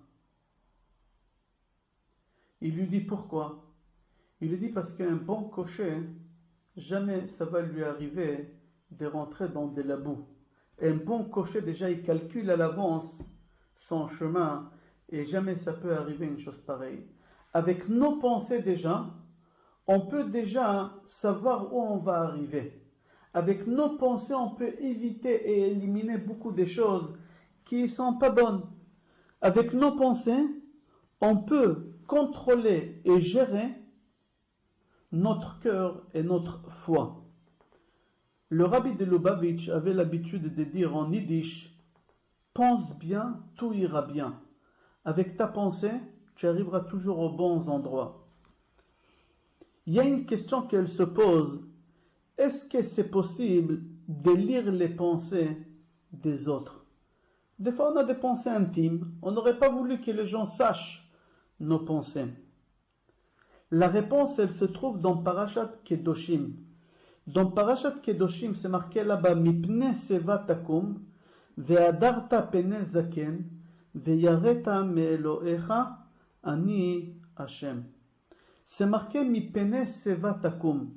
Il lui dit, pourquoi? Il lui dit, parce qu'un bon cocher, jamais ça va lui arriver de rentrer dans de la boue. Un bon cocher, déjà, il calcule à l'avance son chemin et jamais ça peut arriver une chose pareille. Avec nos pensées déjà, on peut déjà savoir où on va arriver. Avec nos pensées, on peut éviter et éliminer beaucoup de choses qui ne sont pas bonnes. Avec nos pensées, on peut contrôler et gérer notre cœur et notre foi. Le rabbi de Lubavitch avait l'habitude de dire en yiddish, pense bien, tout ira bien. Avec ta pensée, tu arriveras toujours aux bons endroits. Il y a une question qu'elle se pose. Est-ce que c'est possible de lire les pensées des autres? Des fois, on a des pensées intimes. On n'aurait pas voulu que les gens sachent nos pensées. La réponse, elle se trouve dans Parashat Kedoshim. Dans Parashat Kedoshim, c'est marqué là-bas, Mipne seva takum, ve'adarta pene zaken, ve'yareta me'elohecha, ani Hashem. C'est marqué Mipne seva takum.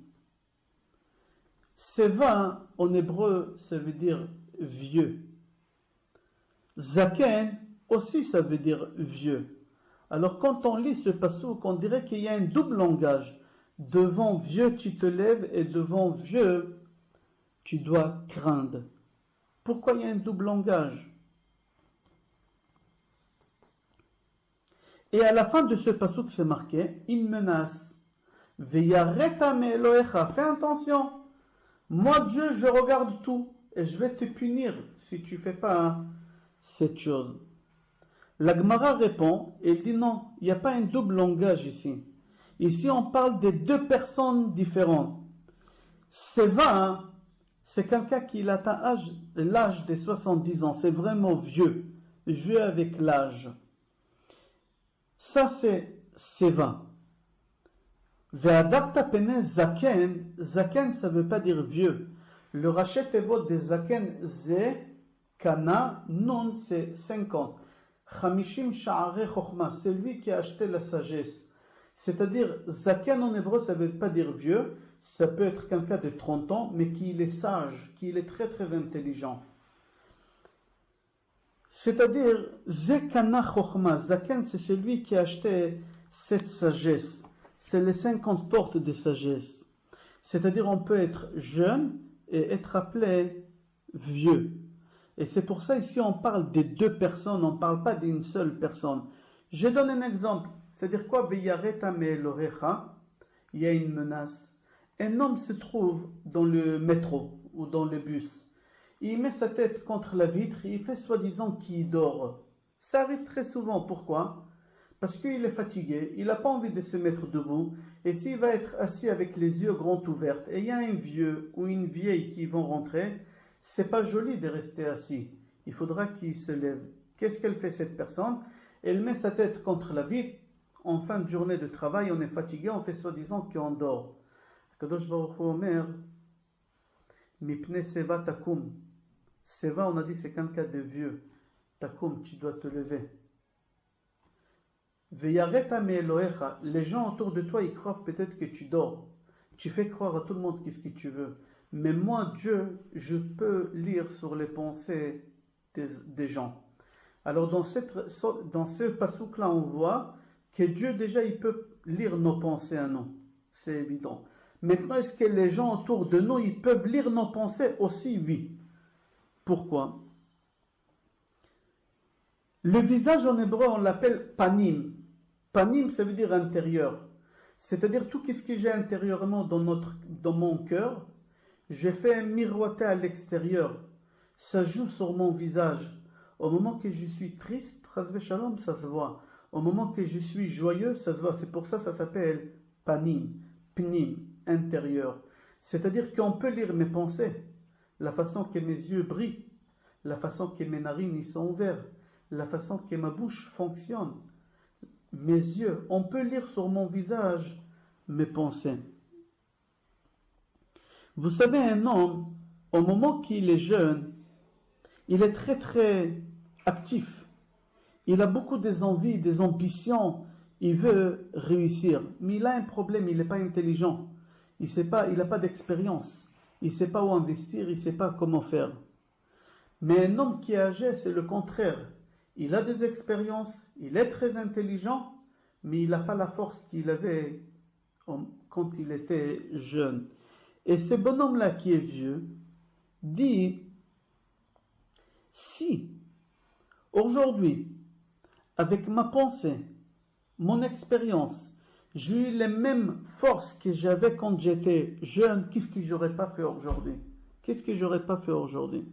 Seva, en hébreu, ça veut dire vieux. Zaken, aussi, ça veut dire vieux. Alors, quand on lit ce passouk, on dirait qu'il y a un double langage. Devant vieux, tu te lèves, et devant vieux, tu dois craindre. Pourquoi il y a un double langage? Et à la fin de ce passouk, c'est marqué, une menace. Ve'yareta me'elohecha, fais attention. Moi, Dieu, je regarde tout et je vais te punir si tu ne fais pas cette chose. La Gemara répond et dit non, il n'y a pas un double langage ici. Ici, on parle de 2 personnes différentes. Seva, c'est quelqu'un qui atteint l'âge de 70 ans. C'est vraiment vieux, vieux avec l'âge. Ça, c'est Seva. Ve'adarta pene zaken, zaken ça veut pas dire vieux. Le rachet évoque des zaken ze, kana, non c'est 50. Chamishim sha'are chokhma, c'est lui qui a acheté la sagesse. C'est-à-dire, zaken en hébreu ça veut pas dire vieux, ça peut être quelqu'un de 30 ans, mais qui est sage, qui est très très intelligent. C'est-à-dire, ze kana chokhma, zaken c'est celui qui a acheté cette sagesse. C'est les 50 portes de sagesse. C'est-à-dire on peut être jeune et être appelé vieux. Et c'est pour ça ici on parle des 2 personnes, on ne parle pas d'une seule personne. Je donne un exemple. C'est-à-dire quoi? Ve'yareta me'elohecha, il y a une menace. Un homme se trouve dans le métro ou dans le bus. Il met sa tête contre la vitre et il fait soi-disant qu'il dort. Ça arrive très souvent. Pourquoi? Parce qu'il est fatigué, il n'a pas envie de se mettre debout, et s'il va être assis avec les yeux grands ouverts, et il y a un vieux ou une vieille qui vont rentrer, c'est pas joli de rester assis. Il faudra qu'il se lève. Qu'est-ce qu'elle fait cette personne? Elle met sa tête contre la vitre. En fin de journée de travail, on est fatigué, on fait soi-disant qu'on dort. Kadosh Baruch Hu Omer, Mipne seva takum. Seva, on a dit, c'est quelqu'un de vieux. Takum, tu dois te lever. Ve'yareta me'elohecha, les gens autour de toi, ils croient peut-être que tu dors. Tu fais croire à tout le monde qu'est-ce que tu veux. Mais moi, Dieu, je peux lire sur les pensées des gens. Alors dans ce passouk-là, on voit que Dieu déjà, il peut lire nos pensées à nous. C'est évident. Maintenant, est-ce que les gens autour de nous, ils peuvent lire nos pensées aussi? Oui. Pourquoi? Le visage en hébreu, on l'appelle panim. Panim, ça veut dire intérieur. C'est-à-dire tout ce que j'ai intérieurement dans mon cœur, je fais un miroiter à l'extérieur. Ça joue sur mon visage. Au moment que je suis triste, Chas Shalom, ça se voit. Au moment que je suis joyeux, ça se voit. C'est pour ça que ça s'appelle panim, pnim, intérieur. C'est-à-dire qu'on peut lire mes pensées, la façon que mes yeux brillent, la façon que mes narines y sont ouvertes, la façon que ma bouche fonctionne, mes yeux. On peut lire sur mon visage mes pensées. Vous savez, un homme, au moment qu'il est jeune, il est très très actif. Il a beaucoup des envies, des ambitions. Il veut réussir. Mais il a un problème, il n'est pas intelligent. Il n'a pas d'expérience. Il ne sait pas où investir, il ne sait pas comment faire. Mais un homme qui est âgé, c'est le contraire. Il a des expériences, il est très intelligent, mais il n'a pas la force qu'il avait quand il était jeune. Et ce bonhomme-là qui est vieux dit, si aujourd'hui, avec ma pensée, mon expérience, j'ai eu les mêmes forces que j'avais quand j'étais jeune, qu'est-ce que j'aurais pas fait aujourd'hui? Qu'est-ce que j'aurais pas fait aujourd'hui?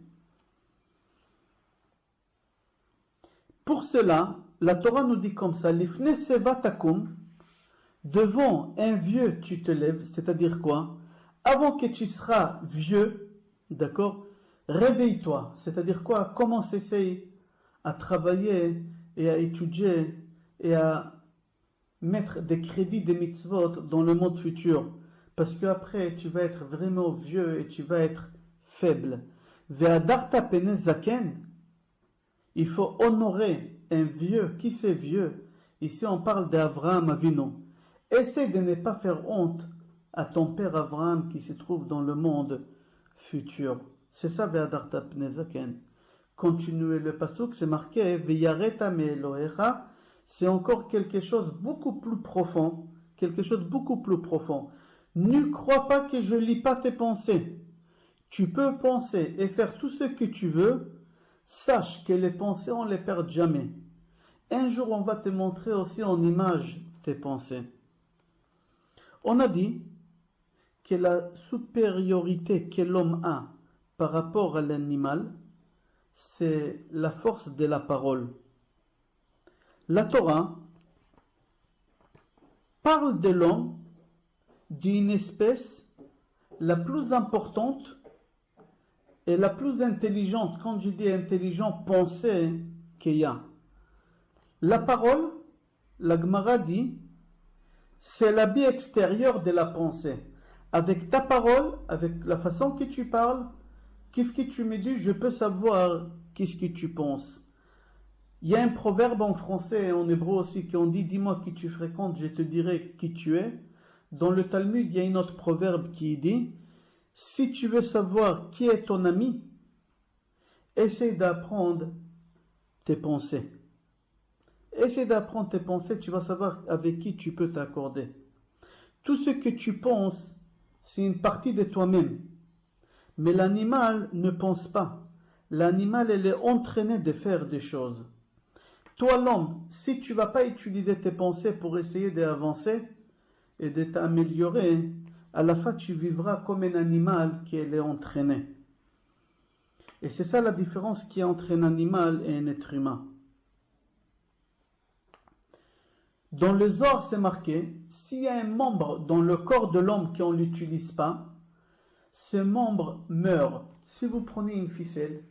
Pour cela, la Torah nous dit comme ça, Lifnei seva takum, devant un vieux tu te lèves, c'est-à-dire quoi? Avant que tu seras vieux, d'accord? Réveille-toi, c'est-à-dire quoi? Commence, essaye à travailler et à étudier et à mettre des crédits, des mitzvot dans le monde futur. Parce qu'après, tu vas être vraiment vieux et tu vas être faible. Ve'adarta pene zaken, il faut honorer un vieux. Qui c'est vieux? Ici, on parle d'Avraham Avinu. Essaie de ne pas faire honte à ton père Avraham qui se trouve dans le monde futur. C'est ça, Ve'adarta pene zaken. Continuez le pasuk, c'est marqué Ve'yareta me Elohecha. C'est encore quelque chose beaucoup plus profond. Quelque chose beaucoup plus profond. Ne crois pas que je lis pas tes pensées. Tu peux penser et faire tout ce que tu veux. Sache que les pensées, on ne les perd jamais. Un jour, on va te montrer aussi en image tes pensées. On a dit que la supériorité que l'homme a par rapport à l'animal, c'est la force de la parole. La Torah parle de l'homme d'une espèce la plus importante et la plus intelligente. Quand je dis intelligent, pensée qu'il y a. La parole, la Gemara dit, c'est l'habit extérieur de la pensée. Avec ta parole, avec la façon que tu parles, qu'est-ce que tu me dis, je peux savoir qu'est-ce que tu penses. Il y a un proverbe en français et en hébreu aussi qui on dit, dis-moi qui tu fréquentes, je te dirai qui tu es. Dans le Talmud, il y a un autre proverbe qui dit, si tu veux savoir qui est ton ami, essaie d'apprendre tes pensées. Essaie d'apprendre tes pensées, tu vas savoir avec qui tu peux t'accorder. Tout ce que tu penses, c'est une partie de toi-même. Mais l'animal ne pense pas. L'animal, elle est entraîné de faire des choses. Toi, l'homme, si tu ne vas pas utiliser tes pensées pour essayer d'avancer et de t'améliorer, à la fin, tu vivras comme un animal qui est entraîné. Et c'est ça la différence qu'il y a entre un animal et un être humain. Dans le Zohar, c'est marqué, s'il y a un membre dans le corps de l'homme qu'on ne l'utilise pas, ce membre meurt. Si vous prenez une ficelle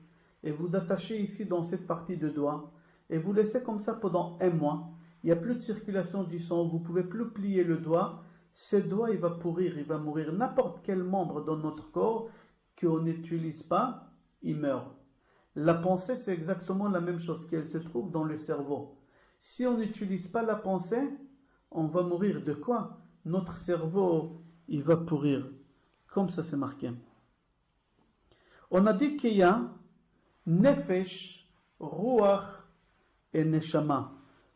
et vous attachez ici dans cette partie de doigt et vous laissez comme ça pendant un mois, il n'y a plus de circulation du sang, vous ne pouvez plus plier le doigt, ce doigt il va pourrir, il va mourir. N'importe quel membre dans notre corps qu'on n'utilise pas, il meurt. La pensée, c'est exactement la même chose, qu'elle se trouve dans le cerveau. Si on n'utilise pas la pensée, on va mourir de quoi? Notre cerveau, il va pourrir. Comme ça, c'est marqué. On a dit qu'il y a Nefesh, Ruach et Neshama.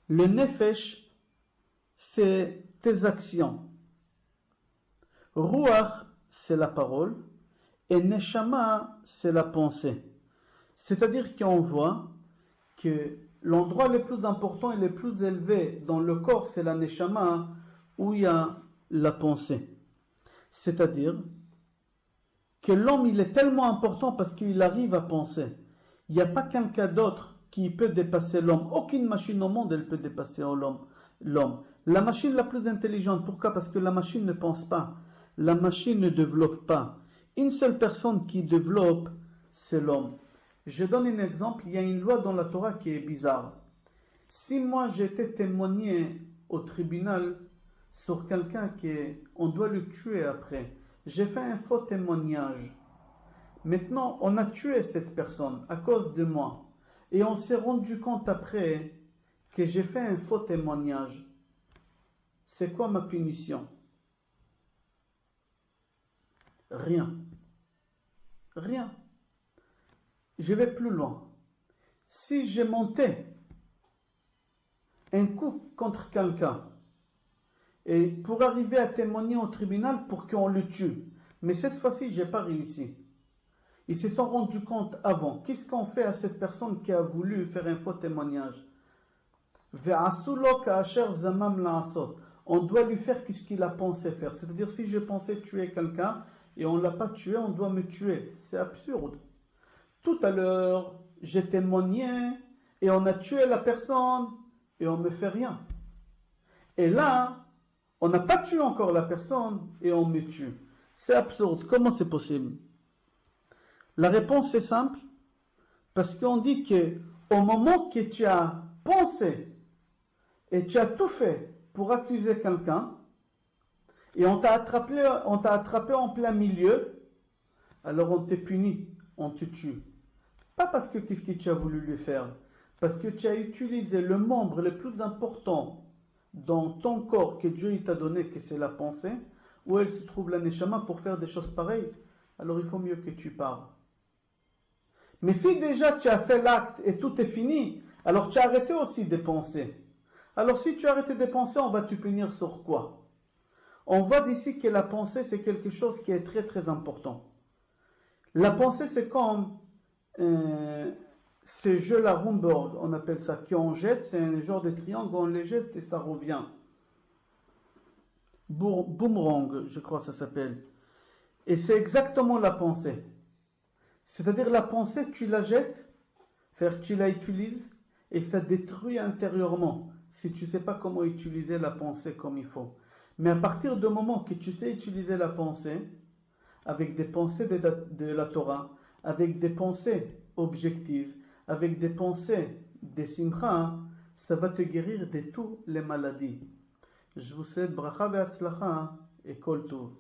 Le Nefesh, c'est tes actions. Ruach, c'est la parole. Et Neshama, c'est la pensée. C'est-à-dire qu'on voit que l'endroit le plus important et le plus élevé dans le corps, c'est la Neshama, où il y a la pensée. C'est-à-dire que l'homme, il est tellement important parce qu'il arrive à penser. Il n'y a pas quelqu'un d'autre qui peut dépasser l'homme. Aucune machine au monde, elle peut dépasser l'homme. La machine la plus intelligente, pourquoi? Parce que la machine ne pense pas. La machine ne développe pas. Une seule personne qui développe, c'est l'homme. Je donne un exemple. Il y a une loi dans la Torah qui est bizarre. Si moi j'étais témoigné au tribunal sur quelqu'un on doit le tuer après, j'ai fait un faux témoignage. Maintenant, on a tué cette personne à cause de moi. Et on s'est rendu compte après que j'ai fait un faux témoignage. C'est quoi ma punition? Rien. Rien. Je vais plus loin. Si j'ai monté un coup contre quelqu'un, et pour arriver à témoigner au tribunal pour qu'on le tue, mais cette fois-ci, je n'ai pas réussi. Ils se sont rendus compte avant. Qu'est-ce qu'on fait à cette personne qui a voulu faire un faux témoignage? On doit lui faire ce qu'il a pensé faire. C'est-à-dire, si je pensais tuer quelqu'un et on ne l'a pas tué, on doit me tuer. C'est absurde. Tout à l'heure, j'ai témoigné et on a tué la personne et on ne me fait rien. Et là, on n'a pas tué encore la personne et on me tue. C'est absurde. Comment c'est possible? La réponse est simple, parce qu'on dit que au moment que tu as pensé et tu as tout fait pour accuser quelqu'un, et on t'a attrapé en plein milieu, alors on te punit, on te tue. Pas parce que qu'est-ce que tu as voulu lui faire, parce que tu as utilisé le membre le plus important dans ton corps que Dieu t'a donné, que c'est la pensée, où elle se trouve la neshama pour faire des choses pareilles, alors il faut mieux que tu pars. Mais si déjà tu as fait l'acte et tout est fini, alors tu as arrêté aussi de penser. Alors si tu as arrêté de penser, on va te punir sur quoi? On voit d'ici que la pensée c'est quelque chose qui est très très important. La pensée c'est comme ce jeu-là, Rumborg, on appelle ça, qu'on jette, c'est un genre de triangle, on les jette et ça revient. Boomerang, je crois que ça s'appelle. Et c'est exactement la pensée. C'est-à-dire la pensée, tu la jettes, tu la utilises, et ça détruit intérieurement, si tu ne sais pas comment utiliser la pensée comme il faut. Mais à partir du moment que tu sais utiliser la pensée, avec des pensées de la Torah, avec des pensées objectives, avec des pensées des simcha, ça va te guérir de toutes les maladies. Je vous souhaite bracha ve'atzlacha et kol tov.